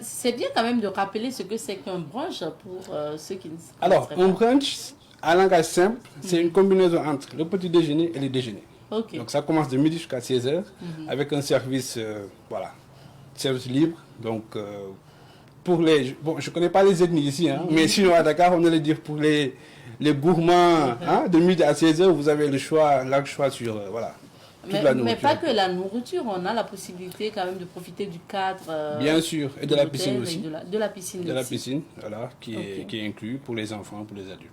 C'est bien quand même de rappeler ce que c'est qu'un brunch pour ceux qui ne savent pas. Alors, un brunch, à langage simple, c'est une combinaison entre le petit déjeuner et le déjeuner. Donc, ça commence de midi jusqu'à 16h avec un service, service libre. Donc, pour les... Bon, je ne connais pas les ethnies ici, hein, mais sinon à Dakar, on allait dire pour les gourmands, hein, de midi à 16h, vous avez le choix, large choix sur Mais pas que la nourriture, on a la possibilité quand même de profiter du cadre. Bien sûr, et de la piscine aussi. De la piscine aussi. De la piscine, voilà, qui est inclus pour les enfants, pour les adultes.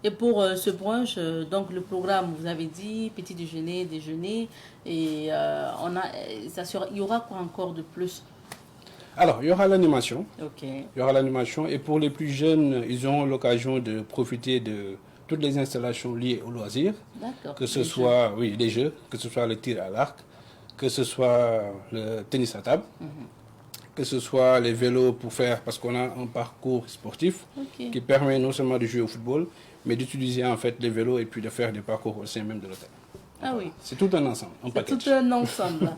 Et pour ce brunch, donc le programme, vous avez dit, petit déjeuner, déjeuner, et il y aura quoi encore de plus? Alors, il y aura l'animation. Ok. Il y aura l'animation, et pour les plus jeunes, ils auront l'occasion de profiter de toutes les installations liées au loisir. D'accord. Que ce soit, oui, les jeux, que ce soit le tir à l'arc, que ce soit le tennis à table, que ce soit les vélos pour faire, parce qu'on a un parcours sportif qui permet non seulement de jouer au football, mais d'utiliser en fait les vélos et puis de faire des parcours au sein même de l'hôtel. Ah oui. C'est tout un ensemble, un package. C'est tout un ensemble.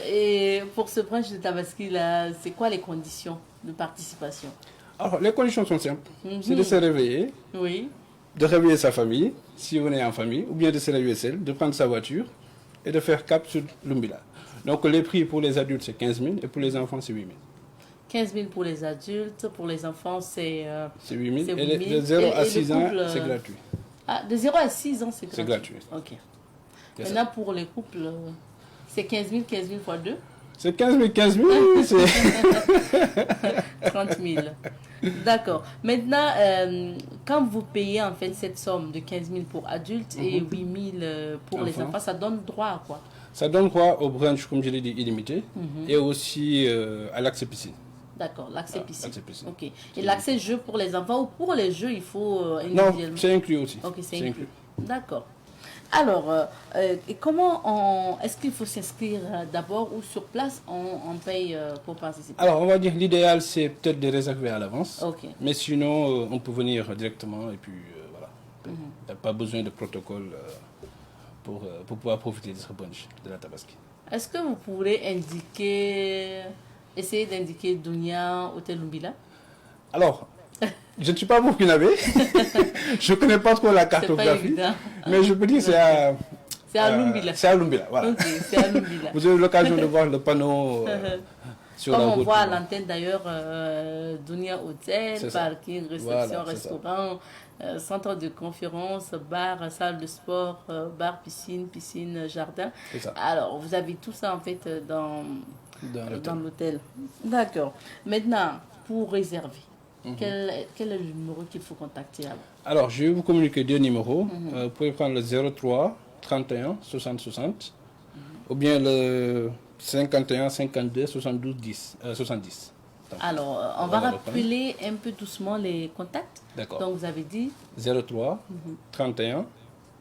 Et pour ce brunch de Tabaski, là, c'est quoi les conditions de participation? Alors, les conditions sont simples. C'est de se réveiller, oui, de réveiller sa famille, si on est en famille, ou bien de se réveiller seul, de prendre sa voiture et de faire cap sur Lumbila. Donc, les prix pour les adultes, c'est 15 000 et pour les enfants, c'est 8 000. 15 000 pour les adultes, pour les enfants, c'est 8 000. Et de 0 à 6 ans, c'est gratuit. Ah, de 0 à 6 ans, c'est gratuit. C'est gratuit. Ok. Maintenant, pour les couples, c'est 15 000 fois 2? C'est 15 000, c'est 30 000. D'accord. Maintenant, quand vous payez en fait cette somme de 15 000 pour adultes et 8 000 pour les enfants, ça donne droit à quoi? Ça donne droit au brunch, comme je l'ai dit, illimité, et aussi à l'accès piscine. D'accord, l'accès piscine. Ok. Et C'est l'accès jeu pour les enfants ou pour les jeux, il faut individuellement? Non, c'est inclus aussi. Ok, c'est inclus. D'accord. Alors, et comment est-ce qu'il faut s'inscrire d'abord ou sur place on paye pour participer? Alors, on va dire l'idéal, c'est peut-être de réserver à l'avance. Ok. Mais sinon, on peut venir directement et puis voilà. Il n'y a pas besoin de protocole pour pouvoir profiter de ce brunch de la Tabaski. Est-ce que vous pourrez essayer d'indiquer Dounia, Hôtel Lumbila? Alors, je ne suis pas burkinabé, je ne connais pas trop la cartographie, mais je peux dire que c'est à Lumbila. C'est à Lumbila, voilà. Ok, c'est à Lumbila. Vous avez l'occasion de voir le panneau sur comme la route. on voit à l'antenne d'ailleurs, Dounia Hôtel, parking, réception, voilà, restaurant, centre de conférence, bar, salle de sport, bar, piscine, jardin. Alors, vous avez tout ça en fait dans l'hôtel. D'accord. Maintenant, pour réserver, quel est le numéro qu'il faut contacter alors, je vais vous communiquer deux numéros. Vous pouvez prendre le 03 31 60 60 ou bien le 51 52 72 70. Donc, alors, on va rappeler un peu doucement les contacts. D'accord. Donc, vous avez dit 03 31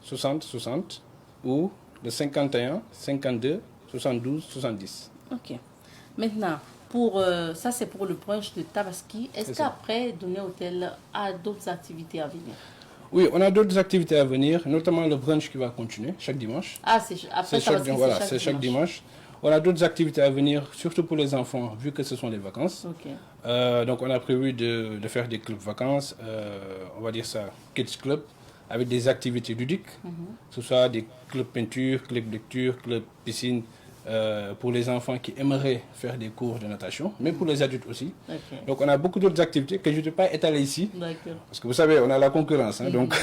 60 60 ou le 51 52 72 70. Ok. Maintenant, ça c'est pour le brunch de Tabaski. Est-ce qu'après, Dounia Hôtel a d'autres activités à venir? Oui, on a d'autres activités à venir, notamment le brunch qui va continuer chaque dimanche. Ah, après Tabaski, c'est chaque dimanche. On a d'autres activités à venir, surtout pour les enfants, vu que ce sont les vacances. Ok. Donc on a prévu de faire des clubs vacances, on va dire ça, Kids Club, avec des activités ludiques, que ce soit des clubs peinture, clubs lecture, clubs piscine, pour les enfants qui aimeraient faire des cours de natation, mais pour les adultes aussi. Okay. Donc on a beaucoup d'autres activités que je ne vais pas étaler ici, parce que vous savez, on a la concurrence, hein, donc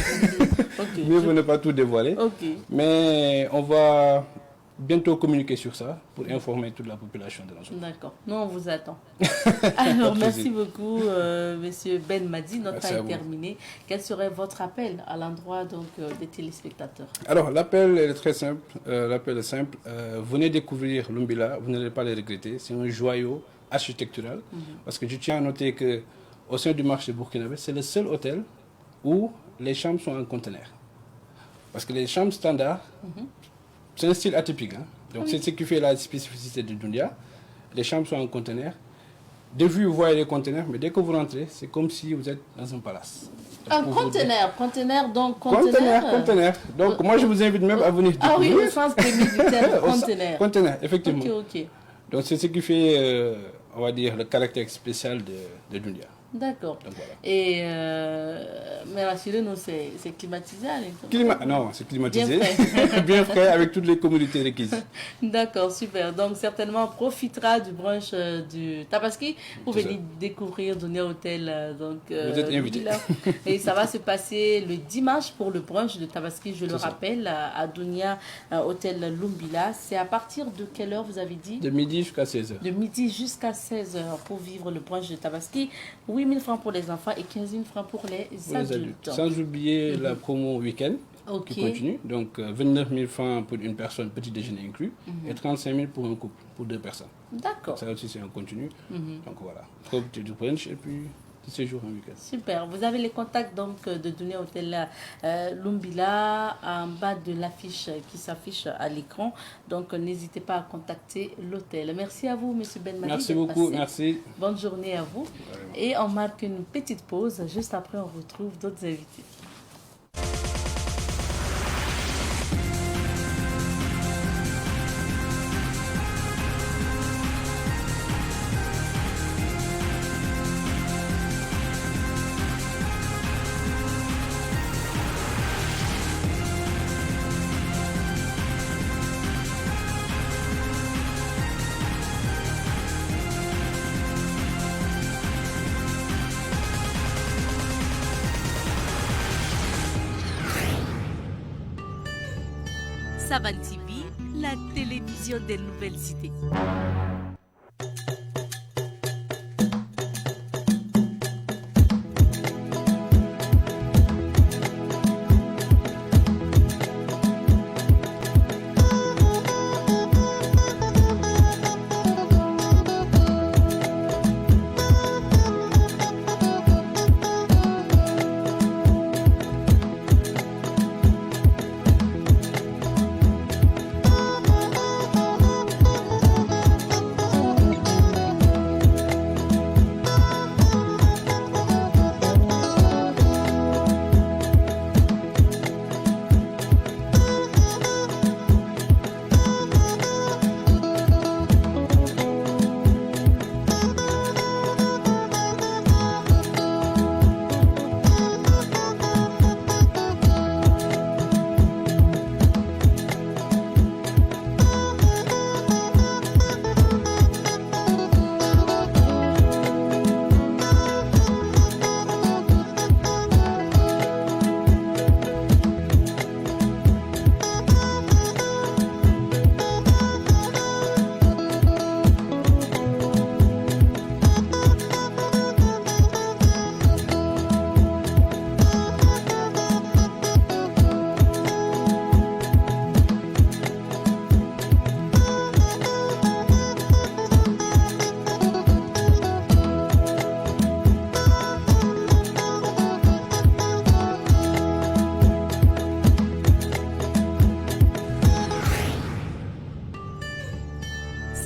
mieux vaut ne pas tout dévoiler. Mais on va bientôt communiquer sur ça pour informer toute la population de la zone. D'accord. Nous, on vous attend. Alors, merci beaucoup, Monsieur Ben Madi. Notre temps est terminé. Quel serait votre appel à l'endroit des téléspectateurs? Alors, l'appel est très simple. L'appel est simple. Venez découvrir Lumbila. Vous n'allez pas le regretter. C'est un joyau architectural. Parce que je tiens à noter qu'au sein du marché burkinabé, c'est le seul hôtel où les chambres sont en conteneur. Parce que les chambres standards, c'est un style atypique. Hein? Donc, c'est ce qui fait la spécificité de Dounia. Les chambres sont en conteneur. De vue, vous voyez les conteneurs, mais dès que vous rentrez, c'est comme si vous êtes dans un palace. Donc, conteneur. Donc, moi, je vous invite même à venir découvrir. Ah oui, au sens premier du terme, conteneur. Conteneur, effectivement. Ok. Donc, c'est ce qui fait, on va dire, le caractère spécial de Dounia. D'accord. Donc, voilà. Et mais rassurez-nous, c'est climatisé à Non, c'est climatisé. Bien frais. Bien frais avec toutes les commodités requises. D'accord, super. Donc, certainement, on profitera du brunch du Tabaski. Vous pouvez découvrir Dunia Hotel. Donc, vous êtes invité. Et ça va se passer le dimanche pour le brunch de Tabaski, je le rappelle, à Dunia Hotel Lumbila. C'est à partir de quelle heure, vous avez dit? De midi jusqu'à 16h. De midi jusqu'à 16h pour vivre le brunch de Tabaski. 8 000 francs pour les enfants et 15 000 francs pour les adultes. Sans oublier la promo week-end qui continue. Donc 29 000 francs pour une personne, petit déjeuner inclus, et 35 000 pour un couple, pour 2 personnes. D'accord. Ça aussi, c'est un continu. Donc voilà, profitez du brunch et puis du séjour en week-end. Super. Vous avez les contacts donc de Dunia Hotel Lumbila en bas de l'affiche qui s'affiche à l'écran. Donc n'hésitez pas à contacter l'hôtel. Merci à vous, Monsieur Ben-Madi. Merci beaucoup. Merci. Bonne journée à vous. Vraiment. Et on marque une petite pause. Juste après, on retrouve d'autres invités. Savan TV, la télévision des nouvelles idées.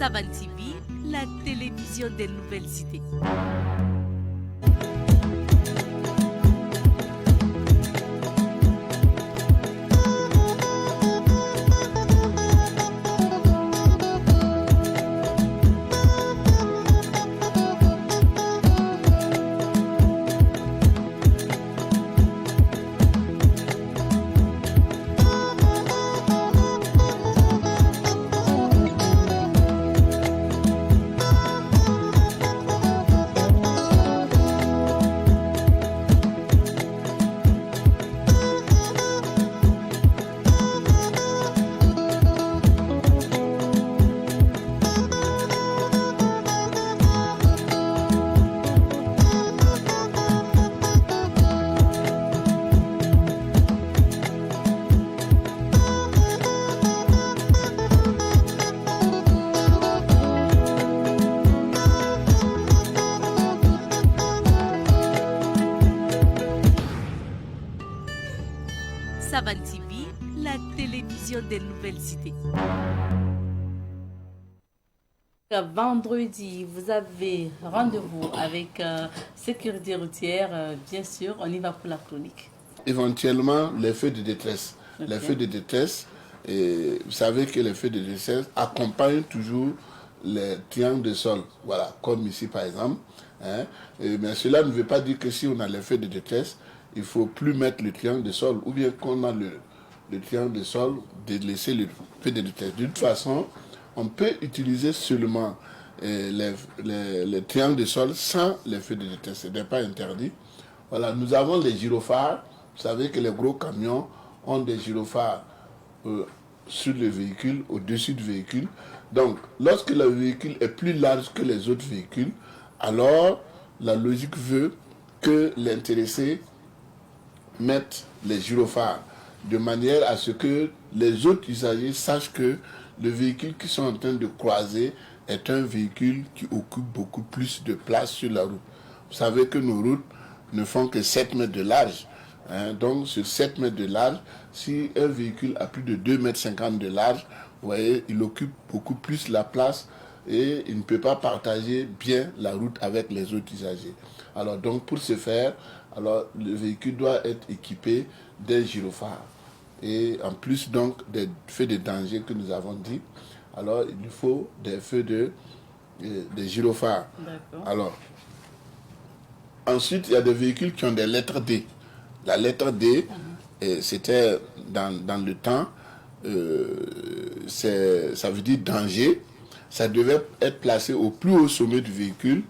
Savan TV, la télévision des nouvelles idées. Savan TV, la télévision des nouvelles idées. Vendredi, vous avez rendez-vous avec Sécurité routière, bien sûr. On y va pour la chronique. Éventuellement, les feux de détresse. Okay. Les feux de détresse, et vous savez que les feux de détresse accompagnent toujours les triangles de sol, voilà, comme ici par exemple. Hein. Mais cela ne veut pas dire que si on a les feux de détresse, il ne faut plus mettre le triangle de sol, ou bien qu'on a le triangle de sol, de laisser le feu de détresse. De toute façon, on peut utiliser seulement les triangles de sol sans les feux de détresse. Ce n'est pas interdit. Voilà, nous avons les gyrophares. Vous savez que les gros camions ont des gyrophares sur le véhicule, au-dessus du véhicule. Donc, lorsque le véhicule est plus large que les autres véhicules, alors la logique veut que l'intéressé mette les gyrophares de manière à ce que les autres usagers sachent que le véhicule qu'ils sont en train de croiser est un véhicule qui occupe beaucoup plus de place sur la route. Vous savez que nos routes ne font que 7 mètres de large. Hein, donc, sur 7 mètres de large, si un véhicule a plus de 2,50 m de large, vous voyez, il occupe beaucoup plus la place et il ne peut pas partager bien la route avec les autres usagers. Alors, donc, pour ce faire, alors, le véhicule doit être équipé d'un gyrophare. Et en plus, donc, des feux de danger que nous avons dit, alors, il nous faut des feux des gyrophares. Alors, ensuite, il y a des véhicules qui ont des lettres D. La lettre D, c'était dans le temps, ça veut dire danger. Ça devait être placé au plus haut sommet du véhicule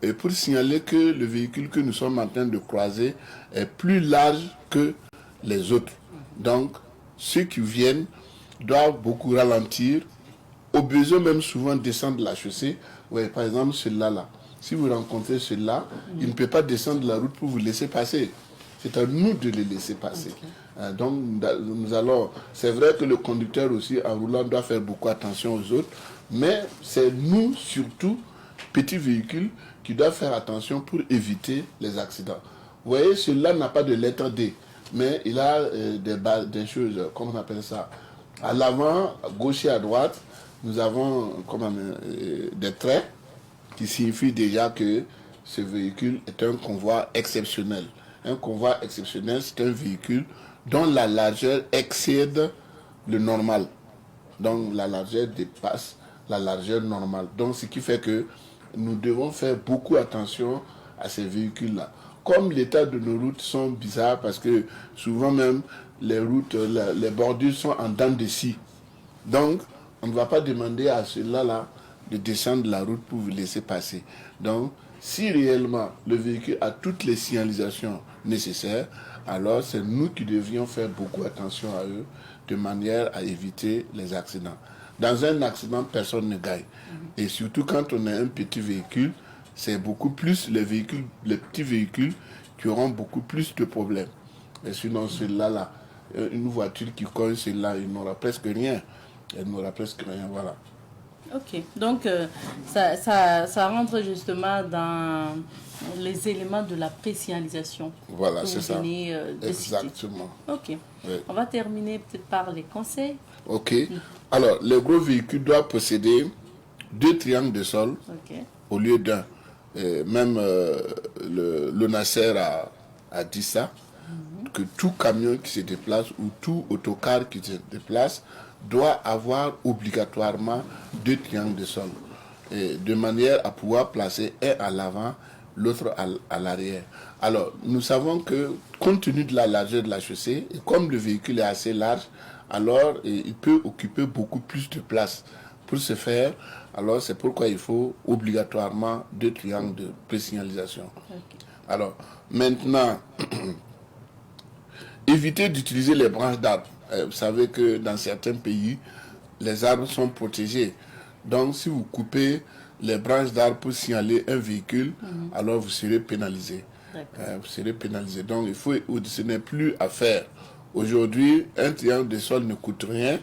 et pour signaler que le véhicule que nous sommes en train de croiser est plus large que les autres. Donc, ceux qui viennent doivent beaucoup ralentir, au besoin même souvent descendre la chaussée. Ouais, par exemple, celui-là, là. Si vous rencontrez celui-là, il ne peut pas descendre la route pour vous laisser passer. C'est à nous de les laisser passer. Okay. Donc, nous allons... C'est vrai que le conducteur aussi, en roulant, doit faire beaucoup attention aux autres, mais c'est nous, surtout, petits véhicules, qui doivent faire attention pour éviter les accidents. Vous voyez, celui-là n'a pas de lettre D, mais il a des choses, comment on appelle ça? À l'avant, à gauche et à droite, nous avons des traits qui signifient déjà que ce véhicule est un convoi exceptionnel. Un convoi exceptionnel, c'est un véhicule dont la largeur excède le normal. Donc la largeur dépasse la largeur normale. Donc ce qui fait que nous devons faire beaucoup attention à ces véhicules-là. Comme l'état de nos routes sont bizarres, parce que souvent même les routes, les bordures sont en dents de scie. Donc on ne va pas demander à ceux-là de descendre la route pour vous laisser passer. Donc si réellement le véhicule a toutes les signalisations nécessaires, alors c'est nous qui devions faire beaucoup attention à eux de manière à éviter les accidents. Dans un accident, personne ne gagne. Et surtout quand on a un petit véhicule, c'est beaucoup plus les petits véhicules qui auront beaucoup plus de problèmes. Et sinon, celui-là, une voiture qui cogne celui-là, il n'aura presque rien. Elle n'aura presque rien, voilà. Ok, donc ça rentre justement dans les éléments de la présignalisation. Voilà, c'est ça. Exactement. Ok, oui. On va terminer peut-être par les conseils. Ok, alors les gros véhicules doivent posséder 2 triangles de sol au lieu d'un. Même le Nasser a dit ça, que tout camion qui se déplace ou tout autocar qui se déplace doit avoir obligatoirement 2 triangles de sol, de manière à pouvoir placer un à l'avant, l'autre à l'arrière. Alors, nous savons que, compte tenu de la largeur de la chaussée, et comme le véhicule est assez large, alors il peut occuper beaucoup plus de place. Pour ce faire, alors c'est pourquoi il faut obligatoirement 2 triangles de présignalisation. Alors, maintenant, évitez d'utiliser les branches d'arbres. Vous savez que dans certains pays, les arbres sont protégés. Donc, si vous coupez les branches d'arbres pour signaler un véhicule, alors vous serez pénalisé. Vous serez pénalisé. Donc, ce n'est plus à faire. Aujourd'hui, un triangle de sol ne coûte rien.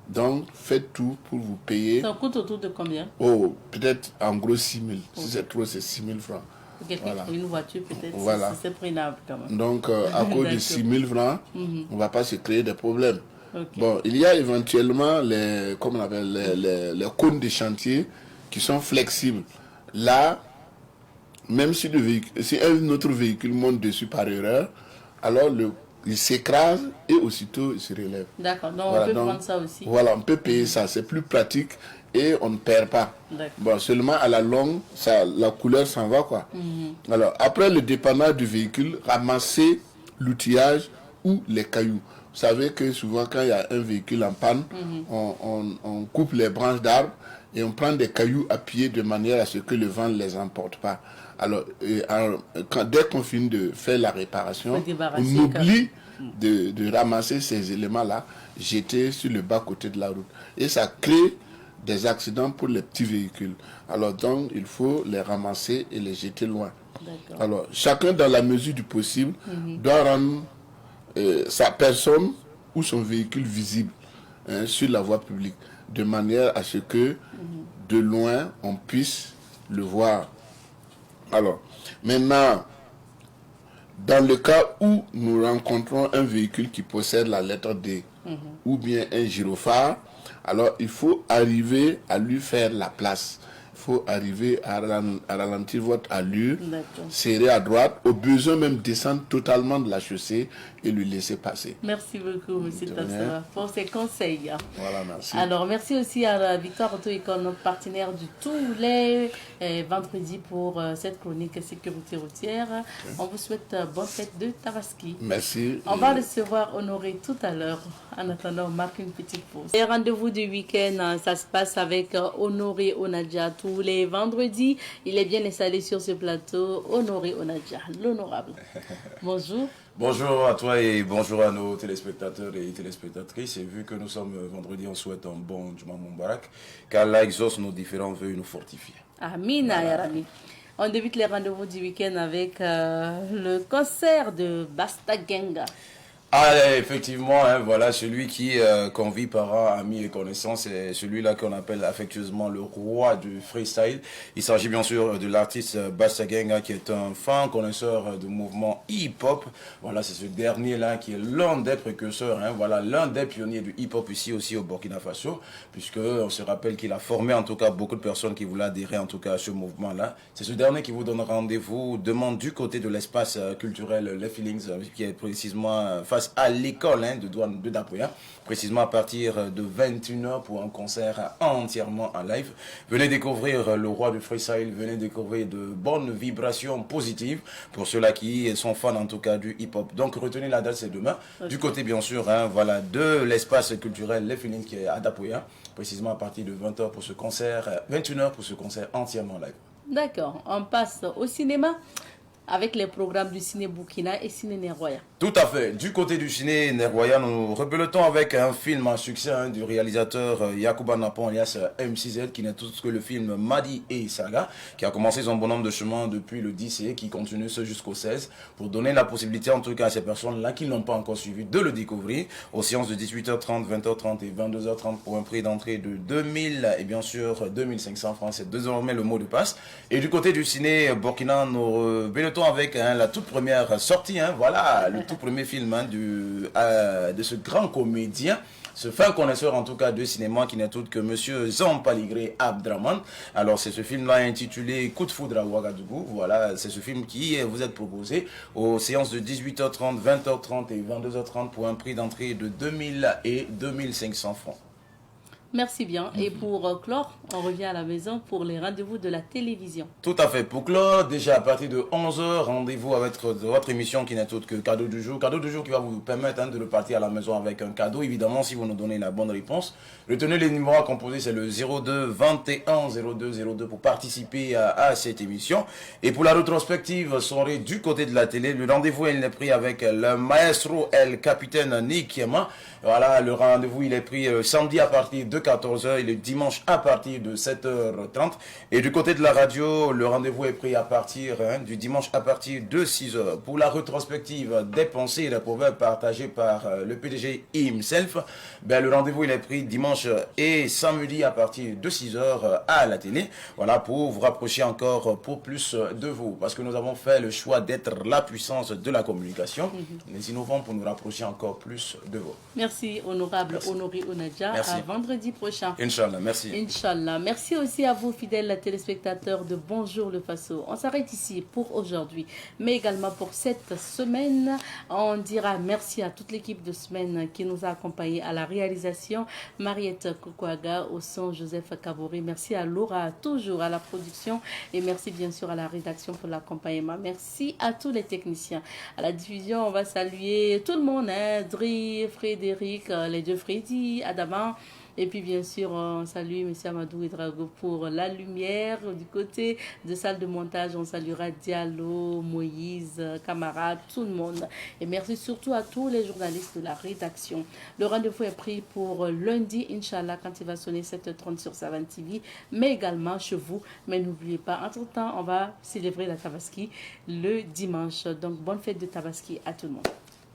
Donc, faites tout pour vous payer. Ça coûte autour de combien? Oh, peut-être en gros 6 000. Si c'est trop, c'est 6 000 francs. Voilà. Pour une voiture, peut-être, voilà. C'est prénable quand même. Donc, à cause de 6 000 francs, on ne va pas se créer des problèmes. Okay. Bon, il y a éventuellement les cônes de chantier qui sont flexibles. Là, même si un autre véhicule monte dessus par erreur, alors il s'écrase et aussitôt il se relève. D'accord, donc voilà, on peut prendre ça aussi. Voilà, on peut payer ça, c'est plus pratique et on ne perd pas. Bon, seulement à la longue, la couleur s'en va, quoi. Alors, après le dépannage du véhicule, ramasser l'outillage ou les cailloux. Vous savez que souvent, quand il y a un véhicule en panne, on coupe les branches d'arbres et on prend des cailloux à pied de manière à ce que le vent ne les emporte pas. Alors, dès qu'on finit de faire la réparation, on oublie de ramasser ces éléments-là, jeter sur le bas-côté de la route. Et ça crée des accidents pour les petits véhicules. Alors donc, il faut les ramasser et les jeter loin. Alors, chacun dans la mesure du possible doit rendre sa personne ou son véhicule visible sur la voie publique, de manière à ce que de loin, on puisse le voir. Alors, maintenant, dans le cas où nous rencontrons un véhicule qui possède la lettre D ou bien un gyrophare, alors il faut arriver à lui faire la place. Il faut arriver à ralentir votre allure, serrer à droite, au besoin même descendre totalement de la chaussée et lui laisser passer. Merci beaucoup, M. Tassara, pour ces conseils. Voilà, merci. Alors, merci aussi à Victoire Auto-École, notre partenaire du tous les vendredis pour cette chronique sécurité routière. On vous souhaite bonne fête de Tabaski. Merci. On va recevoir Honoré tout à l'heure. En attendant, on marque une petite pause. Les rendez-vous du week-end, ça se passe avec Honoré Onadja tous les vendredis. Il est bien installé sur ce plateau. Honoré Onadja, l'honorable. Bonjour. Bonjour à toi et bonjour à nos téléspectateurs et téléspectatrices. Et vu que nous sommes vendredi, on souhaite un bon Juma Moubarak, qu'Allah exauce nos différents vœux et nous fortifie. Amin, Ayarami. On débute les rendez-vous du week-end avec le concert de Basta Genga. Ah, effectivement, voilà, celui qui convie parents, amis et connaissances, c'est celui-là qu'on appelle affectueusement le roi du freestyle. Il s'agit bien sûr de l'artiste Basta Genga, qui est un fin connaisseur du mouvement hip-hop. Voilà, c'est ce dernier-là qui est l'un des précurseurs, voilà, l'un des pionniers du hip-hop ici aussi au Burkina Faso, puisque on se rappelle qu'il a formé en tout cas beaucoup de personnes qui voulaient adhérer en tout cas à ce mouvement-là. C'est ce dernier qui vous donne rendez-vous demain du côté de l'espace culturel Les Feelings, qui est précisément face à l'école de douane de Dapoya, précisément à partir de 21h pour un concert entièrement en live. Venez découvrir le roi du freestyle, venez découvrir de bonnes vibrations positives pour ceux-là qui sont fans en tout cas du hip-hop. Donc retenez la date, c'est demain. Du côté bien sûr, voilà, de l'espace culturel Les Feelings qui est à Dapoya, précisément à partir de 20h pour ce concert, 21h pour ce concert entièrement live. D'accord, on passe au cinéma avec les programmes du Ciné Burkina et Ciné Nerroya. Tout à fait. Du côté du Ciné Nerroya, nous rebelotons avec un film à succès du réalisateur Yacouba Napon alias M6Z, qui n'est tout que le film Madi et Saga, qui a commencé son bonhomme de chemin depuis le 10 et qui continue ce jusqu'au 16, pour donner la possibilité en tout cas à ces personnes-là qui n'ont pas encore suivi de le découvrir aux séances de 18h30, 20h30 et 22h30 pour un prix d'entrée de 2000 et bien sûr 2500 francs. C'est désormais le mot de passe. Et du côté du Ciné Burkina, nous rebelotons avec la toute première sortie, voilà, le tout premier film de ce grand comédien, ce fin connaisseur en tout cas de cinéma qui n'est autre que Monsieur Zampaligré Abdraman. Alors c'est ce film-là intitulé Coup de foudre à Ouagadougou. Voilà, c'est ce film qui vous est proposé aux séances de 18h30, 20h30 et 22h30 pour un prix d'entrée de 2000 et 2500 francs. Merci bien. Et pour clore, on revient à la maison pour les rendez-vous de la télévision. Tout à fait. Pour clore, déjà à partir de 11h, rendez-vous avec votre émission qui n'est autre que Cadeau du jour. Cadeau du jour qui va vous permettre de repartir à la maison avec un cadeau. Évidemment, si vous nous donnez la bonne réponse. Retenez les numéros à composer, c'est le 02 21 02 02 pour participer à cette émission. Et pour la rétrospective soirée du côté de la télé, le rendez-vous il est pris avec le maestro, el capitaine Nick Yema. Voilà, le rendez-vous il est pris samedi à partir de 14h et le dimanche à partir de 7h30. Et du côté de la radio, le rendez-vous est pris à partir du dimanche à partir de 6h. Pour la rétrospective des pensées et des proverbes partagés par le PDG himself, le rendez-vous il est pris dimanche et samedi à partir de 6h à la télé. Voilà, pour vous rapprocher encore pour plus de vous. Parce que nous avons fait le choix d'être la puissance de la communication. Les innovants pour nous rapprocher encore plus de vous. Merci, honorable Honoré Onadja. À vendredi vendredi prochain. Inch'Allah, merci. Inch'Allah. Merci aussi à vous, fidèles téléspectateurs de Bonjour le Faso. On s'arrête ici pour aujourd'hui, mais également pour cette semaine. On dira merci à toute l'équipe de semaine qui nous a accompagnés à la réalisation. Mariette Koukouaga, au son Joseph Kabori. Merci à Laura, toujours à la production. Et merci bien sûr à la rédaction pour l'accompagnement. Merci à tous les techniciens. À la diffusion, on va saluer tout le monde, hein, Dri, Frédéric, les deux Freddy, Adama. Et puis bien sûr, on salue M. Amadou Edrago pour la lumière. Du côté de salle de montage, on saluera Diallo, Moïse, camarades, tout le monde. Et merci surtout à tous les journalistes de la rédaction. Le rendez-vous est pris pour lundi, Inch'Allah, quand il va sonner 7h30 sur Savan TV, mais également chez vous. Mais n'oubliez pas, entre-temps, on va célébrer la Tabaski le dimanche. Donc, bonne fête de Tabaski à tout le monde.